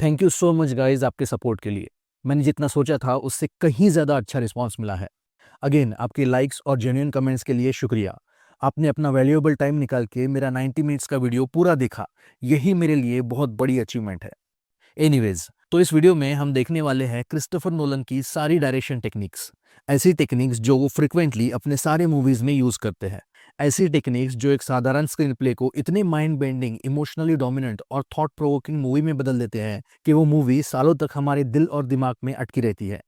Thank you so much guys आपके support के लिए। मैंने जितना सोचा था उससे कहीं ज़्यादा अच्छा रिस्पॉन्स मिला है। अगेन आपके लाइक्स और जेन्युइन कमेंट्स के लिए शुक्रिया। आपने अपना वैल्यूएबल टाइम निकाल के मेरा 90 मिनट्स का वीडियो पूरा देखा, यही मेरे लिए बहुत बड़ी अचीवमेंट है। एनीवेज, तो इस वीडियो में हम देखने वाले हैं क्रिस्टोफर नोलन की सारी डायरेक्शन टेक्निक्स। ऐसी टेक्निक्स जो वो फ्रिक्वेंटली अपने सारे मूवीज में यूज करते हैं। ऐसी टेक्निक्स जो एक साधारण स्क्रीन प्ले को इतने माइंड बेंडिंग, इमोशनली डोमिनेंट और थॉट प्रोवोकिंग मूवी में बदल देते हैं कि वो मूवी सालों तक हमारे दिल और दिमाग में अटकी रहती है।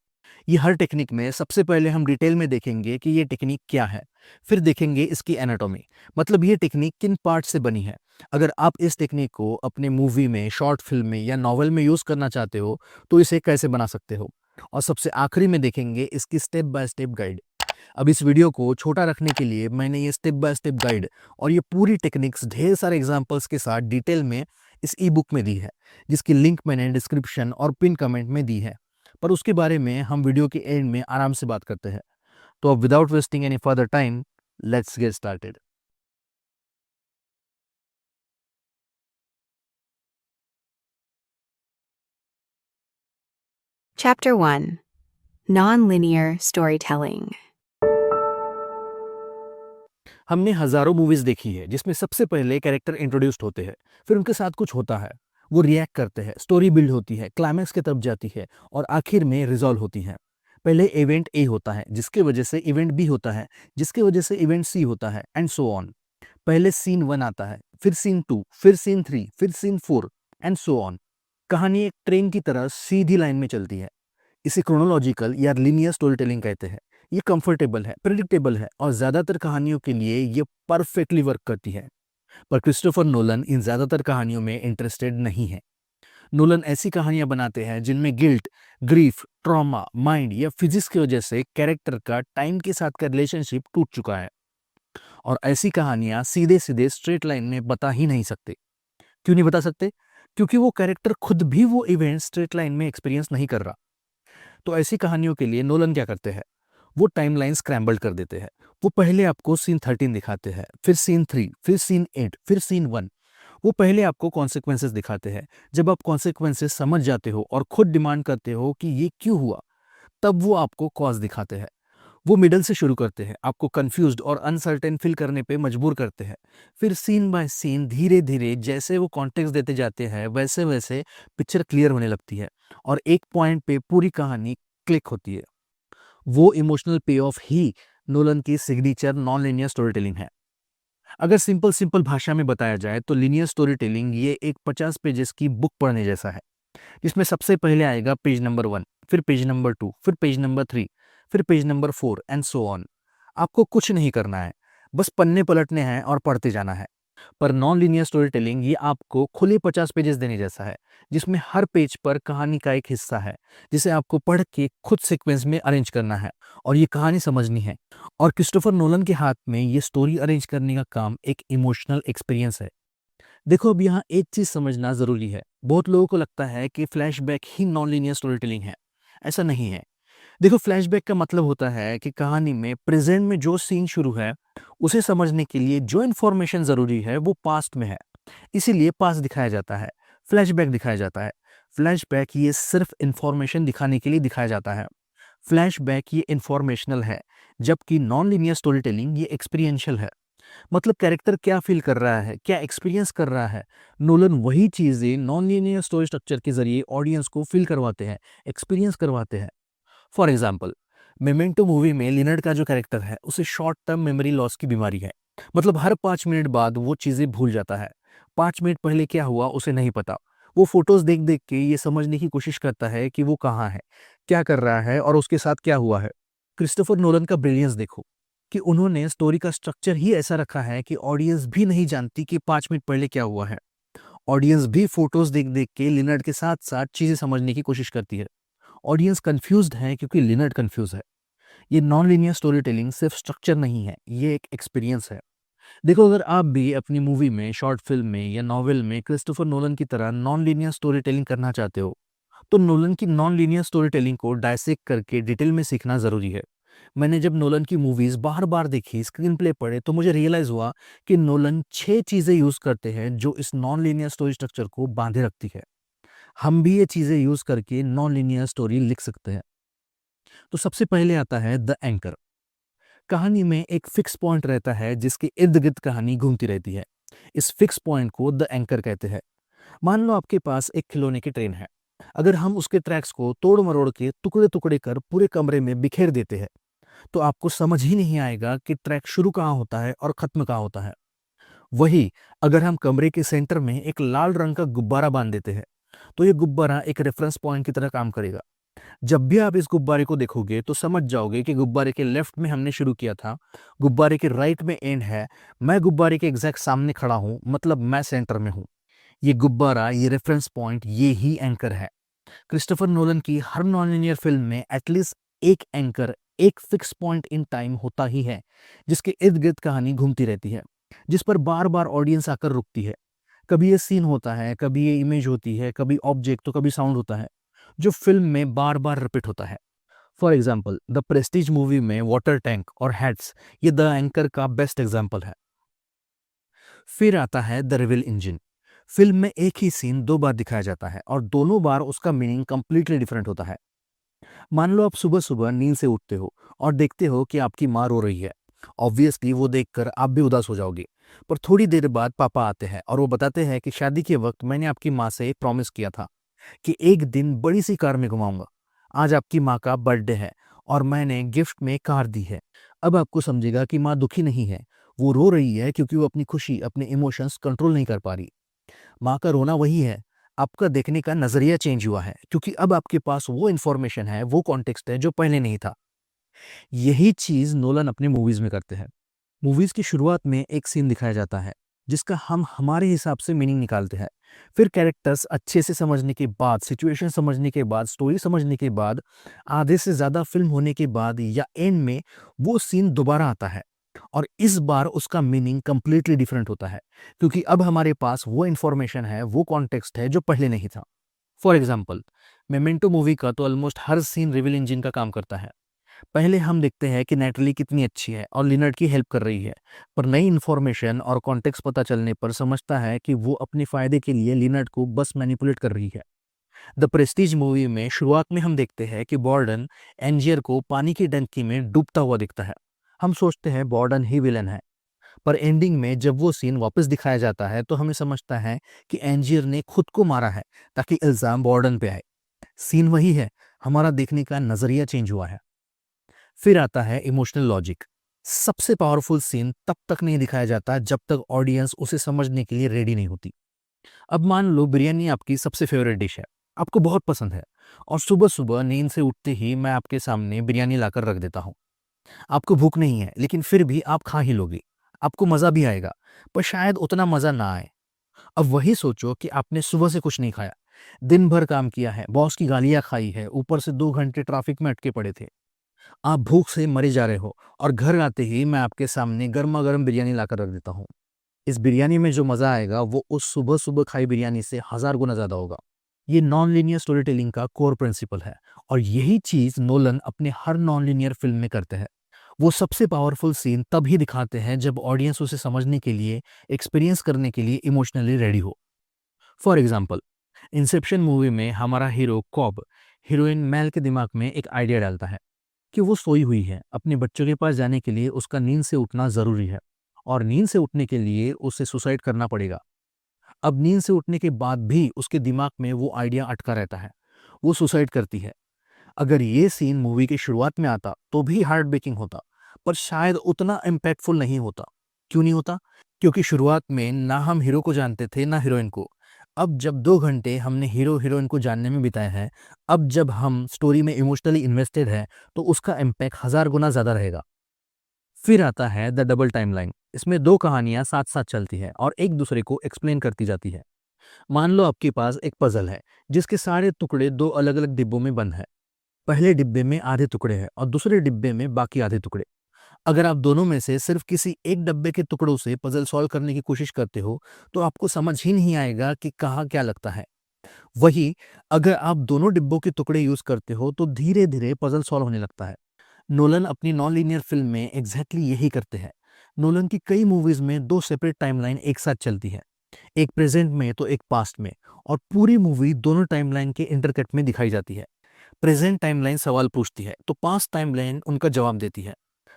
ये हर टेक्निक में सबसे पहले हम डिटेल में देखेंगे कि ये टेक्निक क्या है, फिर देखेंगे इसकी एनाटॉमी, मतलब ये टेक्निक किन पार्ट से बनी है। अगर आप इस टेक्निक को अपने मूवी में, शॉर्ट फिल्म में या नॉवल में यूज करना चाहते हो तो इसे कैसे बना सकते हो, और सबसे आखिरी में देखेंगे इसकी स्टेप बाय स्टेप गाइड। अब इस वीडियो को छोटा रखने के लिए मैंने ये स्टेप बाय स्टेप गाइड और ये पूरी टेक्निक्स ढेर सारे एग्जांपल्स के साथ डिटेल में इस ई बुक में दी है, जिसकी लिंक मैंने डिस्क्रिप्शन और पिन कमेंट में दी है। पर उसके बारे में हम वीडियो के एंड में आराम से बात करते हैं। तो अब without wasting any further time, let's get started. Chapter 1 Nonlinear Storytelling. हमने हजारों मूवीज देखी है जिसमें सबसे पहले कैरेक्टर इंट्रोड्यूस्ड होते हैं, फिर उनके साथ कुछ होता है, वो रिएक्ट करते हैं, स्टोरी बिल्ड होती है, क्लाइमैक्स की तरफ जाती है और आखिर में रिजॉल्व होती है। पहले इवेंट ए होता है जिसके वजह से इवेंट बी होता है, जिसकी वजह से इवेंट सी होता है, एंड सो ऑन। पहले सीन 1 आता है, फिर सीन 2, फिर सीन 3, फिर सीन 4, एंड सो ऑन। कहानी एक ट्रेन की तरह सीधी लाइन में चलती है। इसे क्रोनोलॉजिकल या लीनियर स्टोरी टेलिंग कहते हैं। ये कंफर्टेबल है, प्रिडिक्टेबल है और ज्यादातर कहानियों के लिए ये परफेक्टली वर्क करती है। पर क्रिस्टोफर नोलन इन ज्यादातर कहानियों में इंटरेस्टेड नहीं है। नोलन ऐसी कहानियां बनाते हैं जिनमें गिल्ट, ग्रीफ, ट्रॉमा, माइंड या फिजिक्स की वजह से कैरेक्टर का टाइम के साथ का रिलेशनशिप टूट चुका है। और ऐसी कहानियां सीधे सीधे स्ट्रेट लाइन में बता ही नहीं सकते। क्यों नहीं बता सकते? क्योंकि वो कैरेक्टर खुद भी वो इवेंट स्ट्रेट लाइन में एक्सपीरियंस नहीं कर रहा। तो ऐसी कहानियों के लिए नोलन क्या करते हैं? वो टाइमलाइन स्क्रैम्बल कर देते हैं। वो पहले आपको सीन 13 दिखाते हैं, फिर सीन 3, फिर सीन 8, फिर सीन 1। वो पहले आपको कॉन्सिक्वेंसेस दिखाते हैं। जब आप कॉन्सिक्वेंसेस समझ जाते हो और खुद डिमांड करते हो कि ये क्यों हुआ, तब वो आपको कॉज दिखाते हैं। वो मिडल से शुरू करते हैं, आपको कंफ्यूज्ड और अनसर्टेन फील करने पे मजबूर करते हैं। फिर सीन बाय सीन धीरे धीरे जैसे वो कॉन्टेक्स्ट देते जाते हैं वैसे वैसे पिक्चर क्लियर होने लगती है और एक पॉइंट पे पूरी कहानी क्लिक होती है। वो इमोशनल पे ऑफ ही नोलन की signature non linear story telling है। अगर सिंपल सिंपल भाषा में बताया जाए तो लीनियर स्टोरी टेलिंग ये एक 50 पेजेस की बुक पढ़ने जैसा है, जिसमें सबसे पहले आएगा पेज नंबर 1, फिर पेज नंबर 2, फिर पेज नंबर 3, फिर page number 4, and so on. आपको कुछ नहीं करना है, बस पन्ने पलटने हैं और पढ़ते जाना है। पर नॉन लीनियर स्टोरी टेलिंग ये आपको खुले 50 पेजेस देने जैसा है, जिसमें हर पेज पर कहानी का एक हिस्सा है जिसे आपको पढ़ के खुद सीक्वेंस में अरेंज करना है और ये कहानी समझनी है। और क्रिस्टोफर नोलन के हाथ में ये स्टोरी अरेंज करने का काम एक इमोशनल एक्सपीरियंस है। देखो, अब यहाँ एक चीज समझना जरूरी है। बहुत लोगों को लगता है कि फ्लैशबैक ही नॉन लीनियर स्टोरी टेलिंग है। ऐसा नहीं है। देखो, फ्लैशबैक का मतलब होता है कि कहानी में प्रेजेंट में जो सीन शुरू है उसे समझने के लिए जो इन्फॉर्मेशन जरूरी है वो पास्ट में है, इसीलिए पास्ट दिखाया जाता है, फ्लैशबैक दिखाया जाता है। फ्लैशबैक ये सिर्फ इंफॉर्मेशन दिखाने के लिए दिखाया जाता है। फ्लैशबैक ये इंफॉर्मेशनल है, जबकि नॉन लीनियर स्टोरी टेलिंग ये एक्सपीरियंशियल है। मतलब कैरेक्टर क्या फील कर रहा है, क्या एक्सपीरियंस कर रहा है, नोलन वही चीजें नॉन लीनियर स्टोरी स्ट्रक्चर के जरिए ऑडियंस को फील करवाते हैं, एक्सपीरियंस करवाते हैं। फॉर एग्जाम्पल, मेमेंटो मूवी में लिनर्ड का जो कैरेक्टर है उसे शॉर्ट टर्म मेमोरी लॉस की बीमारी है। मतलब हर 5 मिनट बाद वो चीजें भूल जाता है। 5 मिनट पहले क्या हुआ उसे नहीं पता। वो फोटोज देख देख के ये समझने की कोशिश करता है कि वो कहाँ है, क्या कर रहा है और उसके साथ क्या हुआ है। क्रिस्टोफर नोलन का ब्रिलियंस देखो कि उन्होंने स्टोरी का स्ट्रक्चर ही ऐसा रखा है कि ऑडियंस भी नहीं जानती कि 5 मिनट पहले क्या हुआ है। ऑडियंस भी फोटोज देख देख के लिनर्ड के साथ साथ चीजें समझने की कोशिश करती है। ऑडियंस कंफ्यूज्ड है क्योंकि लिनर्ड कंफ्यूज है। ये नॉन लीनियर स्टोरी टेलिंग सिर्फ स्ट्रक्चर नहीं है, ये एक एक्सपीरियंस है। देखो, अगर आप भी अपनी मूवी में, शॉर्ट फिल्म में या नॉवेल में क्रिस्टोफर नोलन की तरह नॉन लीनियर स्टोरी टेलिंग करना चाहते हो तो नोलन की नॉन लीनियर स्टोरी टेलिंग को डायसेक्ट करके डिटेल में सीखना जरूरी है। मैंने जब नोलन की मूवीज बार बार देखी, स्क्रीन प्ले पढ़े, तो मुझे रियलाइज हुआ कि नोलन 6 चीजें यूज करते हैं जो इस नॉन लीनियर स्टोरी स्ट्रक्चर को बांधे रखती है। हम भी ये चीज़ें यूज़ करके नॉन लीनियर स्टोरी लिख सकते हैं। तो सबसे पहले आता है द एंकर। कहानी में एक फिक्स पॉइंट रहता है जिसके इर्द-गिर्द कहानी घूमती रहती है। इस फिक्स पॉइंट को द एंकर कहते हैं। मान लो आपके पास एक खिलौने की ट्रेन है। अगर हम उसके ट्रैक्स को तोड़-मरोड़ के टुकड़े-टुकड़े कर पूरे कमरे में बिखेर देते हैं, तो आपको समझ ही नहीं आएगा कि ट्रैक शुरू कहाँ होता है और खत्म कहाँ होता है। वही अगर हम कमरे के सेंटर में एक लाल रंग का गुब्बारा बांध देते हैं, तो ये गुब्बारा एक रेफरेंस पॉइंट की तरह काम करेगा। जब भी आप इस गुब्बारे को देखोगे तो समझ जाओगे कि गुब्बारे के लेफ्ट में हमने शुरू किया था, गुब्बारे के राइट में एंड है, मैं गुब्बारे के एग्जैक्ट सामने खड़ा हूँ, मतलब मैं सेंटर में हूँ। ये गुब्बारा, ये रेफरेंस पॉइंट, ये ही एंकर है। क्रिस्टोफर नोलन की हर नॉन-लीनियर फिल्म में एटलीस्ट एक एंकर, एक फिक्स पॉइंट इन टाइम होता ही है, जिसके इर्द-गिर्द कहानी घूमती रहती है, जिस पर बार-बार ऑडियंस आकर रुकती है। कभी ये सीन होता है, कभी ये इमेज होती है, कभी ऑब्जेक्ट तो कभी साउंड होता है, जो फिल्म में बार-बार रिपीट होता है। For example the Prestige movie में वाटर टैंक और हैट्स ये द एंकर का बेस्ट एग्जाम्पल है। फिर आता है द रिविल इंजन। फिल्म में एक ही सीन दो बार दिखाया जाता है और दोनों बार उसका मीनिंग कंप्लीटली डिफरेंट होता है। मान लो आप सुबह सुबह नींद से उठते हो और देखते हो कि आपकी माँ रो रही है। ऑब्वियसली वो देखकर आप भी उदास हो जाओगे। पर थोड़ी देर बाद पापा आते हैं और वो बताते हैं कि शादी के वक्त मैंने आपकी माँ से प्रॉमिस किया था कि एक दिन बड़ी सी कार में घुमाऊंगा। आज आपकी माँ का बर्थडे है और मैंने गिफ्ट में कार दी है। अब आपको समझेगा कि माँ दुखी नहीं है, वो रो रही है क्योंकि वो अपनी खुशी, अपने इमोशंस कंट्रोल नहीं कर पा रही। माँ का रोना वही है, आपका देखने का नजरिया चेंज हुआ है क्योंकि अब आपके पास वो इन्फॉर्मेशन है, वो कॉन्टेक्स्ट है जो पहले नहीं था। यही चीज नोलन अपने मूवीज में करते हैं। मूवीज की शुरुआत में एक सीन दिखाया जाता है जिसका हम हमारे हिसाब से मीनिंग निकालते हैं। फिर कैरेक्टर्स अच्छे से समझने के बाद, सिचुएशन समझने के बाद, स्टोरी समझने के बाद, आधे से ज्यादा फिल्म होने के बाद या एंड में वो सीन दोबारा आता है और इस बार उसका मीनिंग कंप्लीटली डिफरेंट होता है क्योंकि अब हमारे पास वो इन्फॉर्मेशन है, वो कॉन्टेक्स्ट है जो पहले नहीं था। फॉर एग्जाम्पल मेमेंटो मूवी का तो ऑलमोस्ट हर सीन रिविल इंजन का काम करता है। पहले हम देखते हैं कि नैटली कितनी अच्छी है और लिनर्ड की हेल्प कर रही है, पर नई इन्फॉर्मेशन और कॉन्टेक्स्ट पता चलने पर समझता है कि वो अपने फायदे के लिए लिनर्ड को बस मैनिपुलेट कर रही है। द प्रेस्टीज मूवी में शुरुआत में हम देखते हैं कि बॉर्डन एंजियर को पानी की टंकी में डूबता हुआ दिखता है। हम सोचते हैं बॉर्डन ही विलन है, पर एंडिंग में जब वो सीन वापस दिखाया जाता है तो हमें समझता है कि एंजियर ने खुद को मारा है ताकि इल्जाम बॉर्डन पे आए। सीन वही है, हमारा देखने का नजरिया चेंज हुआ है। फिर आता है इमोशनल लॉजिक। सबसे पावरफुल सीन तब तक नहीं दिखाया जाता जब तक ऑडियंस उसे समझने के लिए रेडी नहीं होती। अब मान लो बिरयानी आपकी सबसे फेवरेट डिश है, आपको बहुत पसंद है और सुबह सुबह नींद से उठते ही मैं आपके सामने बिरयानी लाकर रख देता हूँ। आपको भूख नहीं है लेकिन फिर भी आप खा ही लोगे। आपको मज़ा भी आएगा, पर शायद उतना मज़ा ना आए। अब वही सोचो कि आपने सुबह से कुछ नहीं खाया, दिन भर काम किया है, बॉस की गालियाँ खाई है, ऊपर से 2 घंटे ट्रैफिक में अटके पड़े थे। आप भूख से मरे जा रहे हो और घर आते ही मैं आपके सामने गरमा-गरम बिरयानी लाकर रख देता हूँ। इस बिरयानी में जो मज़ा आएगा वो उस सुबह-सुबह खाई बिरयानी से 1000 गुना ज़्यादा होगा। ये नॉन लीनियर स्टोरी टेलिंग का कोर प्रिंसिपल है और यही चीज़ नोलन अपने हर नॉन लीनियर फिल्म में करते हैं। वो सबसे पावरफुल सीन तब ही दिखाते हैं जब ऑडियंस उसे समझने के लिए, एक्सपीरियंस करने के लिए इमोशनली रेडी हो। फॉर एग्जाम्पल इंसेप्शन मूवी में हमारा हीरो कॉब हीरोइन मेल के दिमाग में एक आइडिया डालता है कि वो सोई हुई है, अपने बच्चों के पास जाने के लिए उसका नींद से उठना ज़रूरी है और नींद से उठने के लिए उसे सुसाइड करना पड़ेगा। अब नींद से उठने के बाद भी उसके दिमाग में वो आइडिया अटका रहता है, वो सुसाइड करती है। अगर ये सीन मूवी की शुरुआत में आता तो भी हार्ट ब्रेकिंग होता, पर शायद उतना इम्पैक्टफुल नहीं होता। क्यों नहीं होता? क्योंकि शुरुआत में ना हम हीरो को जानते थे ना हीरोइन को। अब जब 2 घंटे हमने हीरो हीरोइन को जानने में बिताए हैं, अब जब हम स्टोरी में इमोशनली इन्वेस्टेड हैं, तो उसका इम्पैक्ट 1000 गुना ज़्यादा रहेगा। फिर आता है द डबल टाइमलाइन। इसमें 2 कहानियाँ साथ-साथ चलती हैं और एक दूसरे को एक्सप्लेन करती जाती है। मान लो आपके पास एक पज़ल है, जिसके सारे टुकड़े 2 अलग-अलग डिब्बों में बंद हैं। पहले डिब्बे में आधे टुकड़े हैं और दूसरे डिब्बे में बाकी आधे टुकड़े। अगर आप दोनों में से सिर्फ किसी एक डब्बे के टुकड़ों से पजल सॉल्व करने की कोशिश करते हो, तो आपको समझ ही नहीं आएगा कि कहाँ क्या लगता है। वही अगर आप दोनों डिब्बों के टुकड़े यूज़ करते हो, तो धीरे-धीरे पजल सॉल्व होने लगता है। नोलन अपनी नॉन लीनियर फ़िल्म में एग्ज़ैक्टली यही करते हैं। नोलन की कई मूवीज़ में 2 सेपरेट टाइमलाइन एक साथ चलती है। एक प्रेजेंट में तो एक पास्ट में, और पूरी मूवी दोनों टाइमलाइन के इंटरकट में दिखाई जाती है। प्रेजेंट टाइमलाइन सवाल पूछती है तो पास्ट टाइमलाइन उनका जवाब देती है।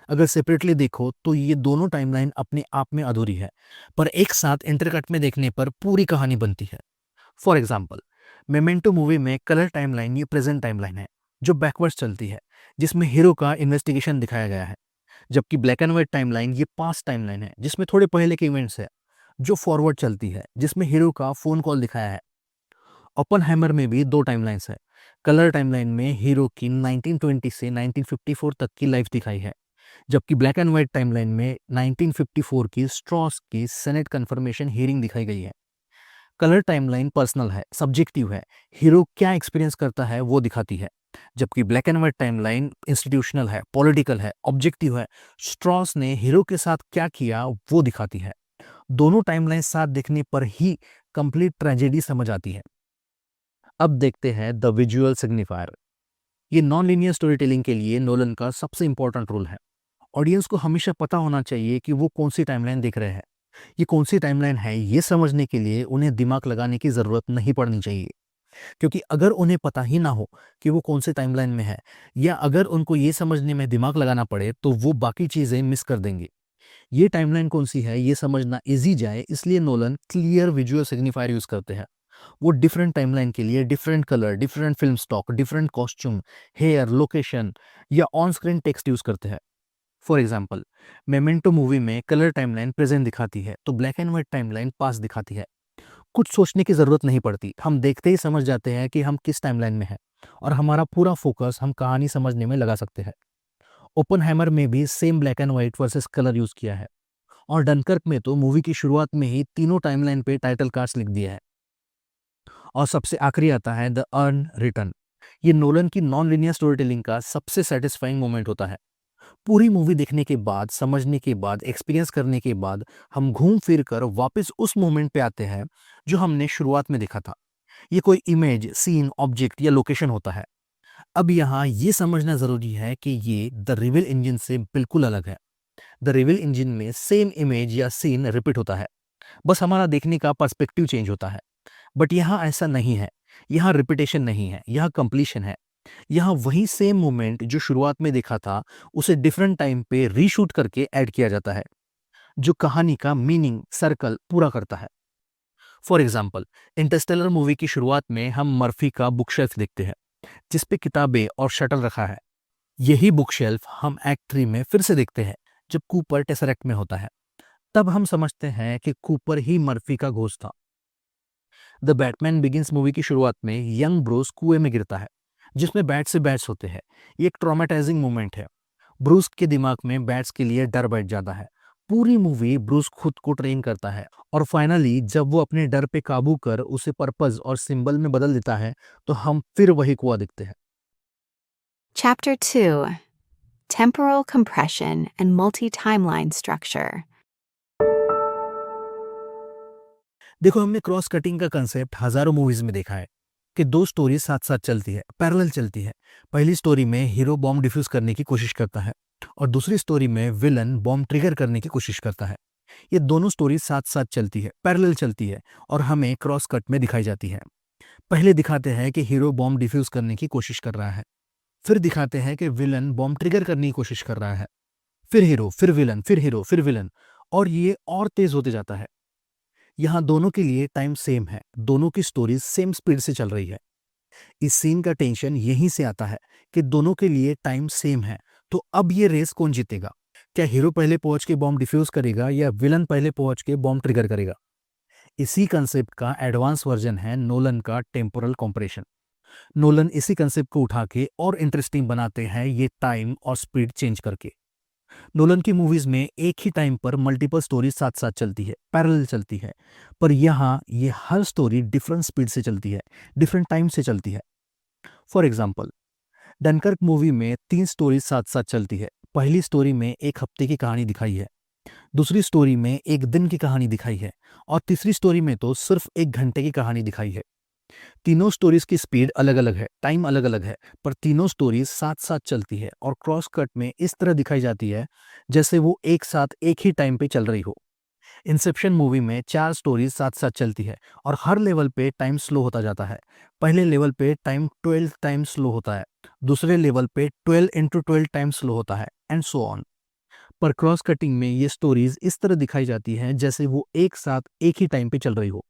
अगर सेपरेटली देखो तो ये दोनों टाइमलाइन अपने आप में अधूरी है, पर एक साथ इंटरकट में देखने पर पूरी कहानी बनती है। फॉर एग्जाम्पल, मेमेंटो मूवी में कलर टाइमलाइन ये प्रेजेंट टाइमलाइन है जो बैकवर्ड्स चलती है, जिसमें हीरो का इन्वेस्टिगेशन दिखाया गया है। जबकि ब्लैक एंड व्हाइट टाइमलाइन ये पास्ट टाइमलाइन है जिसमें थोड़े पहले के इवेंट्स है, जो फॉरवर्ड चलती है, जिसमें हीरो का फोन कॉल दिखाया है। ओपनहाइमर में भी दो टाइमलाइंस है। कलर टाइमलाइन में हीरो की 1920 से 1954 तक की लाइफ दिखाई है, जबकि ब्लैक एंड व्हाइट टाइमलाइन में 1954 की स्ट्रॉस की सेनेट कन्फर्मेशन हियरिंग दिखाई गई है। कलर टाइमलाइन पर्सनल है, सब्जेक्टिव है, हीरो क्या एक्सपीरियंस करता है वो दिखाती है। जबकि black and white timeline institutional है, पॉलिटिकल है, ऑब्जेक्टिव है, स्ट्रॉस ने हीरो के साथ क्या किया वो दिखाती है। दोनों टाइमलाइन साथ देखने पर ही कंप्लीट ट्रेजेडी समझ आती है। अब देखते हैं द विजुअल सिग्निफायर। ये नॉन लीनियर स्टोरी टेलिंग के लिए नोलन का सबसे इंपॉर्टेंट रोल है। ऑडियंस को हमेशा पता होना चाहिए कि वो कौन सी टाइमलाइन देख रहे हैं। ये कौन सी टाइमलाइन है ये समझने के लिए उन्हें दिमाग लगाने की ज़रूरत नहीं पड़नी चाहिए, क्योंकि अगर उन्हें पता ही ना हो कि वो कौन से टाइमलाइन में है, या अगर उनको ये समझने में दिमाग लगाना पड़े तो वो बाकी चीज़ें मिस कर देंगे। ये टाइमलाइन कौन सी है ये समझना इजी जाए, इसलिए Nolan clear visual signifier use करते हैं। वो डिफरेंट टाइमलाइन के लिए different colour, different film stock, different costume, hair, location या ऑन स्क्रीन टेक्स्ट यूज़ करते हैं। फॉर एग्जाम्पल, मेमेंटो मूवी में कलर टाइमलाइन प्रेजेंट दिखाती है तो black and white timeline past दिखाती है। कुछ सोचने की ज़रूरत नहीं पड़ती, हम देखते ही समझ जाते हैं कि हम किस टाइमलाइन में हैं, और हमारा पूरा फोकस हम कहानी समझने में लगा सकते हैं। ओपनहाइमर में भी same black and white versus colour use किया है, और डनकर्क में तो मूवी की शुरुआत में ही तीनों टाइमलाइन पे टाइटल कार्ड्स लिख दिया है। और सबसे आखिरी आता है द अर्न रिटर्न। ये नोलन की नॉन लीनियर स्टोरी टेलिंग का सबसे सेटिस्फाइंग मोमेंट होता है। पूरी मूवी देखने के बाद, समझने के बाद, एक्सपीरियंस करने के बाद हम घूम फिर कर वापस उस मोमेंट पे आते हैं जो हमने शुरुआत में देखा था। ये कोई इमेज, सीन, ऑब्जेक्ट या लोकेशन होता है। अब यहाँ ये समझना ज़रूरी है कि ये द रिविल इंजन से बिल्कुल अलग है। द रिविल इंजन में सेम इमेज या सीन रिपीट होता है, बस हमारा देखने का पर्सपेक्टिव चेंज होता है। बट यहाँ ऐसा नहीं है। यहाँ रिपीटेशन नहीं है, यहाँ कंप्लीशन है। यहाँ वही सेम मोमेंट जो शुरुआत में देखा था उसे डिफरेंट टाइम पे रीशूट करके ऐड किया जाता है, जो कहानी का मीनिंग सर्कल पूरा करता है। फॉर एग्जाम्पल, इंटरस्टेलर मूवी की शुरुआत में हम मर्फी का बुक शेल्फ देखते हैं जिसपे किताबें और शटल रखा है। यही बुक शेल्फ हम एक्ट 3 में फिर से देखते हैं जब कूपर टेसरेक्ट में होता है। तब हम समझते हैं कि कूपर ही मर्फी का घोस्ट था। द बैटमैन बिगिंस मूवी की शुरुआत में यंग ब्रूस कुएं में गिरता है जिसमें बैट से बैट्स होते हैं। ये एक ट्रॉमेटाइजिंग मोमेंट है। ब्रूस के दिमाग में बैट्स के लिए डर बैठ जाता है। पूरी मूवी ब्रूस खुद को ट्रेन करता है, और फाइनली जब वो अपने डर पे काबू कर उसे पर्पस और सिंबल में बदल देता है तो हम फिर वही कुआं दिखते हैं। Chapter 2 Temporal Compression and Multi-Timeline Structure. देखो, हमने क्रॉस कटिंग का कंसेप्ट हजारों मूवीज में देखा है कि दो स्टोरी साथ साथ चलती है, पैरेलल चलती है। पहली स्टोरी में हीरो बॉम्ब डिफ्यूज करने की कोशिश करता है, और दूसरी स्टोरी में विलन बॉम्ब ट्रिगर करने की कोशिश करता है। ये दोनों स्टोरी साथ साथ चलती है, पैरेलल चलती है, और हमें क्रॉस कट में दिखाई जाती है। पहले दिखाते हैं कि हीरो बॉम्ब डिफ्यूज करने की कोशिश कर रहा है, फिर दिखाते हैं कि विलन बॉम्ब ट्रिगर करने की कोशिश कर रहा है, फिर हीरो, फिर विलन, फिर हीरो, फिर विलन, और ये और तेज होते जाता है। यहाँ दोनों के लिए टाइम सेम है, दोनों की स्टोरी सेम स्पीड से चल रही है। इस सीन का टेंशन यहीं से आता है कि दोनों के लिए टाइम सेम है, तो अब ये रेस कौन जीतेगा? क्या हीरो पहले पहुंच के बॉम्ब डिफ्यूज करेगा या विलन पहले पहुंच के बॉम्ब ट्रिगर करेगा? इसी कंसेप्ट का एडवांस वर्जन है नोलन का टेम्पोरल कॉम्प्रेशन। नोलन इसी कंसेप्ट को उठा के और इंटरेस्टिंग बनाते हैं, ये टाइम और स्पीड चेंज करके। नोलन की मूवीज में एक ही टाइम पर मल्टीपल स्टोरी साथ साथ चलती है, पैरेलल चलती है, पर यहाँ ये हर स्टोरी डिफरेंट स्पीड से चलती है, डिफरेंट टाइम से चलती है। फॉर एग्जाम्पल, डनकर्क मूवी में 3 स्टोरी साथ साथ चलती है। पहली स्टोरी में एक हफ्ते की कहानी दिखाई है, दूसरी स्टोरी में एक दिन की कहानी दिखाई है, और तीसरी स्टोरी में तो सिर्फ 1 घंटे की कहानी दिखाई है। तीनों स्टोरीज की स्पीड अलग अलग है, टाइम अलग अलग है, पर तीनों स्टोरीज साथ साथ चलती है, और क्रॉस कट में इस तरह दिखाई जाती है जैसे वो एक साथ एक ही टाइम पे चल रही हो। इंसेप्शन मूवी में 4 स्टोरीज साथ-साथ चलती है और हर लेवल पे टाइम स्लो होता जाता है। पहले लेवल पे टाइम 12 टाइम्स स्लो होता है, दूसरे लेवल पे 12 इंटू 12 टाइम्स स्लो होता है एंड सो ऑन। पर क्रॉस कटिंग में ये स्टोरीज इस तरह दिखाई जाती हैं जैसे वो एक साथ एक ही टाइम पे चल रही हो।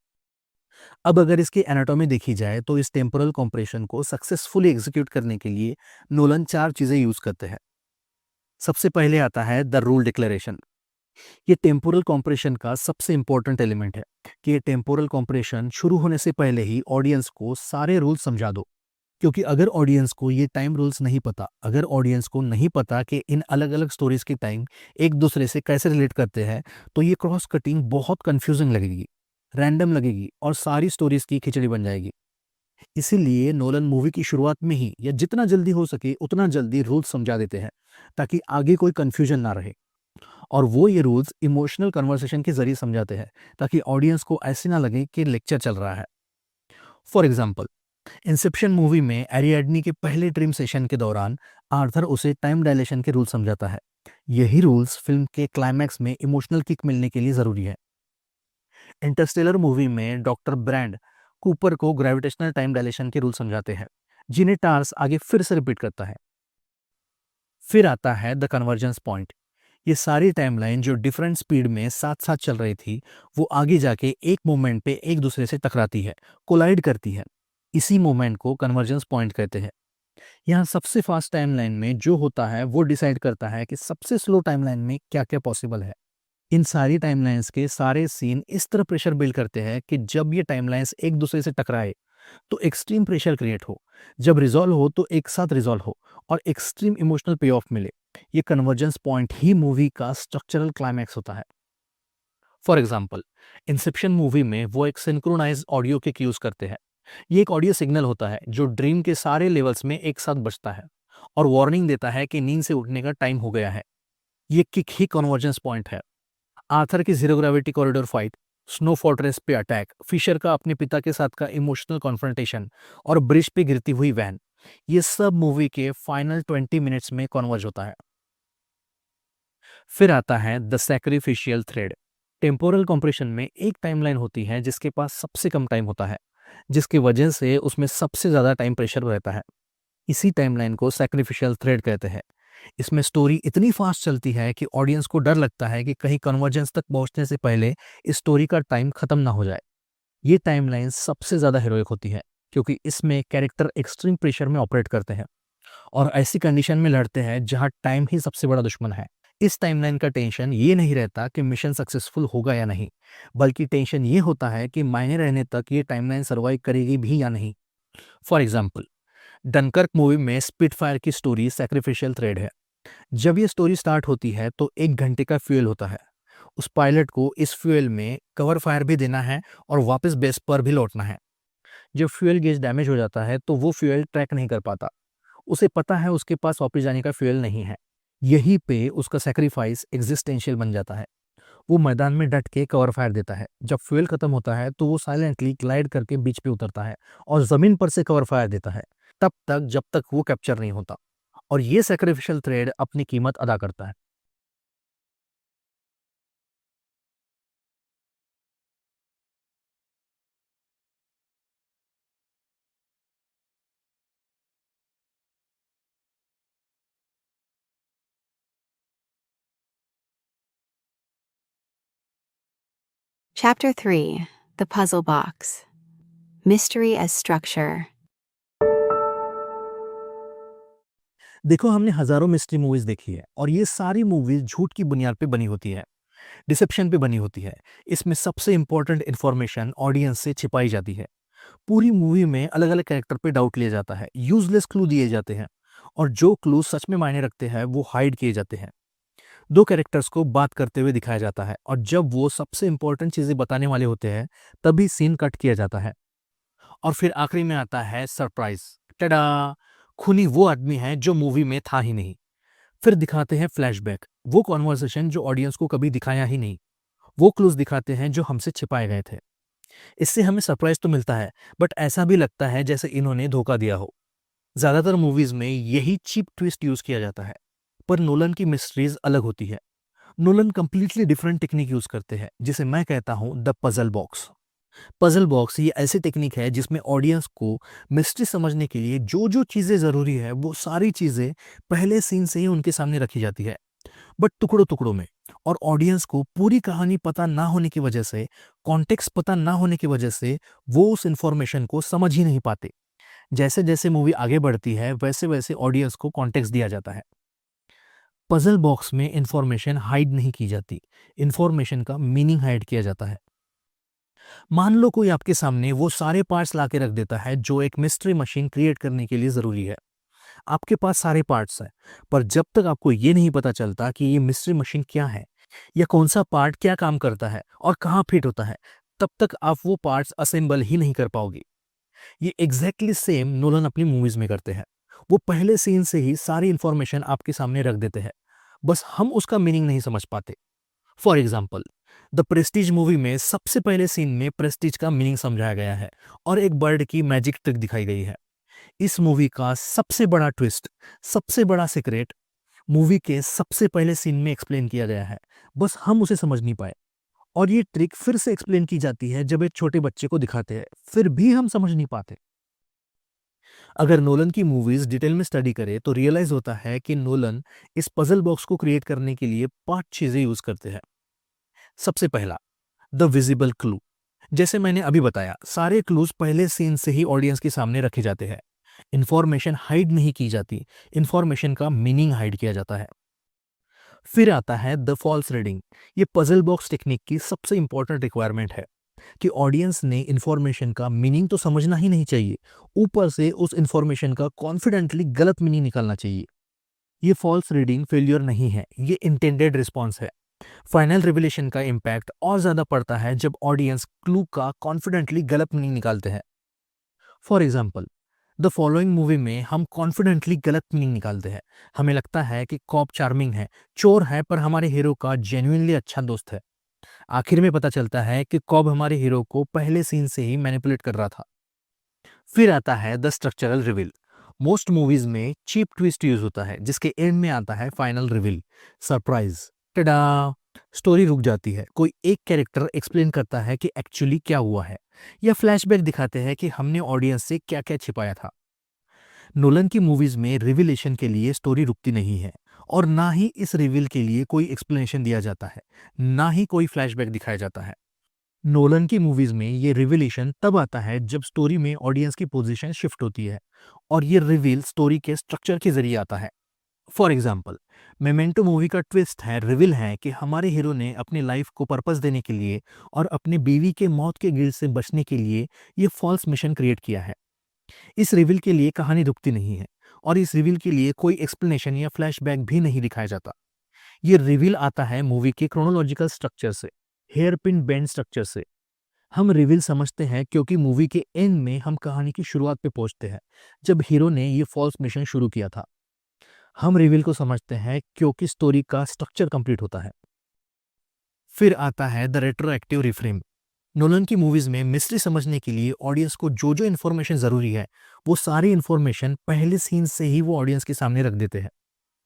अब अगर इसकी एनाटॉमी देखी जाए तो इस टेम्पोरल कॉम्प्रेशन को सक्सेसफुली एग्जीक्यूट करने के लिए नोलन 4 चीजें यूज करते हैं। सबसे पहले आता है द रूल डिक्लेरेशन। ये टेम्पोरल कॉम्प्रेशन का सबसे इंपॉर्टेंट एलिमेंट है कि ये टेम्पोरल कॉम्प्रेशन शुरू होने से पहले ही ऑडियंस को सारे रूल्स समझा दो। क्योंकि अगर ऑडियंस को ये टाइम रूल्स नहीं पता, अगर ऑडियंस को नहीं पता कि इन अलग अलग स्टोरीज के टाइम एक दूसरे से कैसे रिलेट करते हैं, तो ये क्रॉस कटिंग बहुत कंफ्यूजिंग लगेगी, रैंडम लगेगी और सारी स्टोरीज की खिचड़ी बन जाएगी। इसीलिए नोलन मूवी की शुरुआत में ही या जितना जल्दी हो सके उतना जल्दी रूल्स समझा देते हैं ताकि आगे कोई कंफ्यूजन ना रहे। और वो ये रूल्स इमोशनल कन्वर्सेशन के जरिए समझाते हैं ताकि ऑडियंस को ऐसे ना लगे कि लेक्चर चल रहा है। फॉर एग्जाम्पल, इंसेप्शन मूवी में एरिएडनी के पहले ड्रीम सेशन के दौरान आर्थर उसे टाइम डायलेशन के रूल समझाता है। यही रूल्स फिल्म के क्लाइमैक्स में इमोशनल किक मिलने के लिए जरूरी है। इंटरस्टेलर मूवी में डॉक्टर ब्रैंड कूपर को ग्रेविटेशनल टाइम डायलेशन के रूल समझाते हैं, जिन्हें टार्स आगे फिर से रिपीट करता है। फिर आता है द कन्वर्जेंस पॉइंट। ये सारी टाइमलाइन जो डिफरेंट स्पीड में साथ साथ चल रही थी, वो आगे जाके एक मोमेंट पे एक दूसरे से टकराती है, कोलाइड करती है। इसी मोमेंट को कन्वर्जेंस पॉइंट कहते हैं। यहाँ सबसे फास्ट टाइमलाइन में जो होता है वो डिसाइड करता है कि सबसे स्लो टाइमलाइन में क्या क्या पॉसिबल है। इन सारी टाइमलाइंस के सारे सीन इस तरह प्रेशर बिल्ड करते हैं कि जब ये टाइमलाइंस एक दूसरे से टकराए तो एक्सट्रीम प्रेशर क्रिएट हो, जब रिजॉल्व हो तो एक साथ रिजॉल्व हो और एक्सट्रीम इमोशनल पे ऑफ मिले। ये कन्वर्जेंस पॉइंट ही मूवी का स्ट्रक्चरल क्लाइमैक्स होता है। फॉर एग्जाम्पल, इंसेप्शन मूवी में वो एक सिंक्रोनाइज ऑडियो किक यूज करते हैं। ये एक ऑडियो सिग्नल होता है जो ड्रीम के सारे लेवल्स में एक साथ बजता है और वार्निंग देता है कि नींद से उठने का टाइम हो गया है। ये किक ही कन्वर्जेंस पॉइंट है। आर्थर की zero gravity corridor fight, snow fortress पे अटैक, फिशर का अपने पिता के साथ का इमोशनल कॉन्फ्रंटेशन और ब्रिज पे गिरती हुई वैन, ये सब मूवी के फाइनल 20 मिनट्स में कन्वर्ज होता है। फिर आता है the sacrificial thread. Temporal compression में एक टाइमलाइन होती है जिसके पास सबसे कम टाइम होता है, जिसकी वजह से उसमें सबसे ज्यादा टाइम प्रेशर रहता है। इसी टाइमलाइन को सैक्रिफिशियल थ्रेड कहते हैं। इसमें स्टोरी इतनी फास्ट चलती है कि ऑडियंस को डर लगता है कि कहीं कन्वर्जेंस तक पहुंचने से पहले इस स्टोरी का टाइम खत्म ना हो जाए। ये टाइमलाइन सबसे ज्यादा हीरोइक होती है क्योंकि इसमें कैरेक्टर एक्सट्रीम प्रेशर में ऑपरेट करते हैं और ऐसी कंडीशन में लड़ते हैं जहां टाइम ही सबसे बड़ा दुश्मन है। इस टाइमलाइन का टेंशन ये नहीं रहता कि मिशन सक्सेसफुल होगा या नहीं, बल्कि टेंशन ये होता है कि मायने रहने तक ये टाइमलाइन सर्वाइव करेगी भी या नहीं। फॉर एग्जाम्पल, डनकर्क मूवी में स्पिटफायर की स्टोरी सैक्रिफिशियल थ्रेड है। जब ये स्टोरी स्टार्ट होती है तो 1 घंटे का फ्यूल होता है। उस पायलट को इस फ्यूल में कवर फायर भी देना है और वापस बेस पर भी लौटना है। जब फ्यूल गेज डैमेज हो जाता है तो वो फ्यूल ट्रैक नहीं कर पाता। उसे पता है उसके पास वापस जाने का फ्यूल नहीं है। यहीं पे उसका सेक्रीफाइस एग्जिस्टेंशियल बन जाता है। वो मैदान में डट के कवर फायर देता है। जब फ्यूल खत्म होता है तो वो साइलेंटली ग्लाइड करके बीच पे उतरता है और जमीन पर से कवर फायर देता है, तब तक जब तक वो कैप्चर नहीं होता। और ये सैक्रिफिशियल थ्रेड अपनी कीमत अदा करता है। Chapter 3 The Puzzle Box Mystery as Structure. देखो, हमने हजारों मिस्ट्री मूवीज देखी है और ये सारी मूवीज झूठ की बुनियाद पे बनी होती है, डिसेप्शन पे बनी होती है। इसमें सबसे इंपॉर्टेंट इन्फॉर्मेशन ऑडियंस से छिपाई जाती है। पूरी मूवी में अलग अलग कैरेक्टर पे डाउट लिया जाता है, यूजलेस क्लू दिए जाते हैं और जो क्लू सच में मायने रखते हैं वो हाइड किए जाते हैं। दो कैरेक्टर्स को बात करते हुए दिखाया जाता है और जब वो सबसे इंपॉर्टेंट चीजें बताने वाले होते हैं तभी सीन कट किया जाता है। और फिर आखिरी में आता है सरप्राइज। टडा! खूनी वो आदमी है जो मूवी में था ही नहीं। फिर दिखाते हैं फ्लैशबैक, वो कॉन्वर्सेशन जो ऑडियंस को कभी दिखाया ही नहीं, वो क्लूज दिखाते हैं जो हमसे छिपाए गए थे। इससे हमें सरप्राइज तो मिलता है, बट ऐसा भी लगता है जैसे इन्होंने धोखा दिया हो। ज्यादातर मूवीज में यही चीप ट्विस्ट यूज किया जाता है, पर नोलन की मिस्ट्रीज अलग होती है। Nolan completely different technique use करते हैं जिसे मैं कहता हूं the puzzle box. Puzzle box ये ऐसी टेक्निक है जिसमें ऑडियंस को मिस्ट्री समझने के लिए जो जो चीजें जरूरी है वो सारी चीजें पहले सीन से ही उनके सामने रखी जाती है, बट टुकड़ों टुकड़ों में। और ऑडियंस को पूरी कहानी पता ना होने की वजह से, कॉन्टेक्स्ट पता ना होने की वजह से वो उस इंफॉर्मेशन को समझ ही नहीं पाते। जैसे जैसे मूवी आगे बढ़ती है वैसे वैसे ऑडियंस को कॉन्टेक्स्ट दिया जाता है। पजल बॉक्स में इंफॉर्मेशन हाइड नहीं की जाती, इंफॉर्मेशन का मीनिंग हाइड किया जाता है। मान लो कोई आपके सामने वो सारे पार्ट्स ला के रख देता है जो एक मिस्ट्री मशीन क्रिएट करने के लिए जरूरी है। आपके पास सारे पार्ट्स हैं, पर जब तक आपको ये नहीं पता चलता कि ये मिस्ट्री मशीन क्या है या कौन सा पार्ट क्या काम करता है और कहाँ फिट होता है, तब तक आप वो पार्ट्स असेंबल ही नहीं कर पाओगे। ये एग्जैक्टली सेम नोलन अपनी मूवीज में करते हैं। वो पहले सीन से ही सारी इंफॉर्मेशन आपके सामने रख देते हैं, बस हम उसका मीनिंग नहीं समझ पाते। For example, the Prestige movie में सबसे पहले सीन में प्रेस्टीज का मीनिंग समझाया गया है और एक बर्ड की मैजिक ट्रिक दिखाई गई है। इस मूवी का सबसे बड़ा ट्विस्ट, सबसे बड़ा सीक्रेट मूवी के सबसे पहले सीन में एक्सप्लेन किया गया है, बस हम उसे समझ नहीं पाए। और ये ट्रिक फिर से एक्सप्लेन की जाती है जब एक छोटे बच्चे को दिखाते हैं, फिर भी हम समझ नहीं पाते। अगर नोलन की मूवीज डिटेल में स्टडी करें तो रियलाइज होता है कि नोलन इस पजल बॉक्स को क्रिएट करने के लिए 5 चीजें यूज करते हैं। सबसे पहला, द विजिबल क्लू। जैसे मैंने अभी बताया, सारे क्लूज पहले सीन से ही ऑडियंस के सामने रखे जाते हैं। इंफॉर्मेशन हाइड नहीं की जाती, इंफॉर्मेशन का मीनिंग हाइड किया जाता है। फिर आता है द फॉल्स रीडिंग। ये पजल बॉक्स टेक्निक की सबसे इंपॉर्टेंट रिक्वायरमेंट है कि ऑडियंस ने इंफॉर्मेशन का मीनिंग तो समझना ही नहीं चाहिए, ऊपर से उस इंफॉर्मेशन का कॉन्फिडेंटली गलत मीनिंग निकालना चाहिए। ये फॉल्स रीडिंग फेल्यूर नहीं है, ये इंटेंडेड रिस्पॉन्स है। फाइनल रिविलेशन का इम्पैक्ट और ज्यादा पड़ता है जब ऑडियंस क्लू का कॉन्फिडेंटली गलत मीनिंग निकालते हैं। For example, the following movie में हम कॉन्फिडेंटली गलत मीनिंग निकालते हैं। हमें लगता है कि कॉप चार्मिंग है, चोर है, पर हमारे हीरो का जेन्युइनली अच्छा दोस्त है। आखिर में पता चलता है कि कॉब हमारे हीरो को पहले सीन से ही मैनिपुलेट कर रहा था। फिर आता है the structural reveal. Most movies में चीप ट्विस्ट यूज होता है जिसके एंड में आता है फाइनल रिवील, सरप्राइज। टडा! स्टोरी रुक जाती है, कोई एक कैरेक्टर एक्सप्लेन करता है कि एक्चुअली क्या हुआ है, या फ्लैशबैक दिखाते हैं कि हमने ऑडियंस से क्या क्या छिपाया था। नोलन की मूवीज में रिविलेशन के लिए स्टोरी रुकती नहीं है, और ना ही इस रिवील के लिए कोई एक्सप्लेनेशन दिया जाता है, ना ही कोई फ्लैशबैक दिखाया जाता है। नोलन की मूवीज में ये रिविलेशन तब आता है जब स्टोरी में ऑडियंस की पोजीशन शिफ्ट होती है, और ये रिवील स्टोरी के स्ट्रक्चर के जरिए आता है। फॉर एग्जाम्पल, मेमेंटो मूवी का ट्विस्ट है, रिवील है कि हमारे हीरो ने अपनी लाइफ को पर्पस देने के लिए और अपने बीवी के मौत के गिल्ट से बचने के लिए ये फॉल्स मिशन क्रिएट किया है। इस रिवील के लिए कहानी रुकती नहीं है, और इस रिवील के लिए कोई एक्सप्लेनेशन या फ्लैशबैक भी नहीं दिखाया जाता। ये रिवील आता है मूवी के क्रोनोलॉजिकल स्ट्रक्चर से, हेयर पिन बेंड स्ट्रक्चर से। हम रिवील समझते हैं क्योंकि मूवी के एंड में हम कहानी की शुरुआत पे पहुंचते हैं, जब हीरो ने ये फॉल्स मिशन शुरू किया था। हम रिवील को समझते हैं क्योंकि स्टोरी का स्ट्रक्चर कंप्लीट होता है। फिर आता है द रेट्रोएक्टिव रिफ्रेम। नोलन की मूवीज में मिस्ट्री समझने के लिए ऑडियंस को जो जो इन्फॉर्मेशन जरूरी है, वो सारी इन्फॉर्मेशन पहले सीन से ही वो ऑडियंस के सामने रख देते हैं।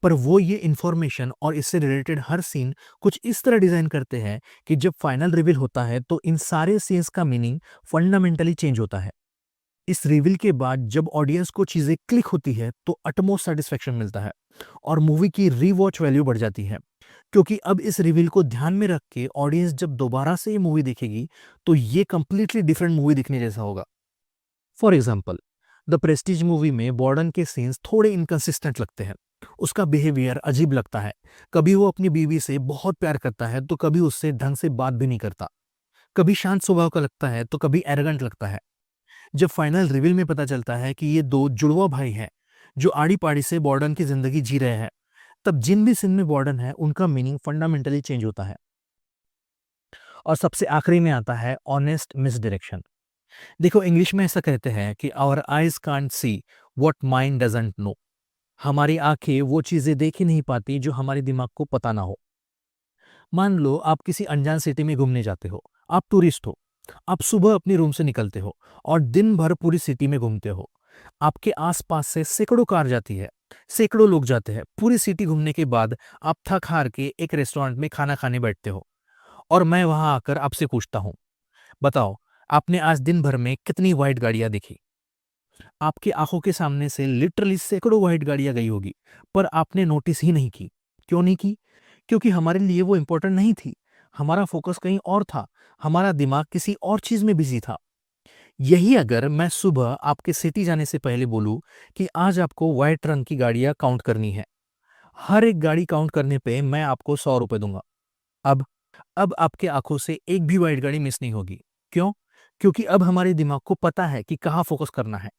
पर वो ये इन्फॉर्मेशन और इससे रिलेटेड हर सीन कुछ इस तरह डिजाइन करते हैं कि जब फाइनल रिवील होता है तो इन सारे सीन्स का मीनिंग फंडामेंटली चेंज होता है। इस रिवील के बाद जब ऑडियंस को चीजें क्लिक होती है तो अटमोस्ट सेटिस्फेक्शन मिलता है, और मूवी की रीवॉच वैल्यू बढ़ जाती है, क्योंकि अब इस रिवील को ध्यान में रख के ऑडियंस जब दोबारा से ये मूवी देखेगी तो ये कंप्लीटली डिफरेंट मूवी दिखने जैसा होगा। For example, the Prestige movie में बॉर्डन के सीन्स थोड़े इनकंसिस्टेंट लगते हैं। उसका बिहेवियर अजीब लगता है, कभी वो अपनी बीवी से बहुत प्यार करता है तो कभी उससे ढंग से बात भी नहीं करता, कभी शांत स्वभाव का लगता है तो कभी एरोगेंट लगता है। जब फाइनल रिवील में पता चलता है कि ये दो जुड़वा भाई हैं जो आड़ी पाड़ी से बॉर्डन की जिंदगी जी रहे हैं, तब जिन भी सीन में बॉर्डन है उनका मीनिंग फंडामेंटली चेंज होता है। और सबसे आखिरी में आता है ऑनेस्ट मिसडायरेक्शन। देखो, इंग्लिश में ऐसा कहते हैं कि our eyes can't see what mind doesn't know. हमारी आंखें वो चीजें देख ही नहीं पाती जो हमारे दिमाग को पता ना हो। मान लो आप किसी अनजान सिटी में घूमने जाते हो, आप टूरिस्ट हो, आप सुबह अपनी रूम से निकलते हो और दिन भर पूरी सिटी में घूमते हो। आपके आसपास से सैकड़ों कार जाती है, सैकड़ों लोग जाते हैं। पूरी सिटी घूमने के बाद आप थक हार के एक रेस्टोरेंट में खाना खाने बैठते हो और मैं वहां आकर आपसे पूछता हूँ, बताओ आपने आज दिन भर में कितनी व्हाइट गाड़ियां देखी? आपकी आंखों के सामने से लिटरली सैकड़ों व्हाइट गाड़ियां गई होगी, पर आपने नोटिस ही नहीं की। क्यों नहीं की? क्योंकि हमारे लिए वो इंपॉर्टेंट नहीं थी। हमारा फोकस कहीं और था, हमारा दिमाग किसी और चीज में बिजी था। यही अगर मैं सुबह आपके सिटी जाने से पहले बोलूं कि आज आपको व्हाइट रंग की गाड़ियां काउंट करनी है, हर एक गाड़ी काउंट करने पे मैं आपको 100 रुपए दूंगा। अब अब आपके आंखों से एक भी व्हाइट गाड़ी मिस नहीं होगी। क्यों? क्योंकि अब हमारे दिमाग को पता है कि कहाँ फोकस करना है।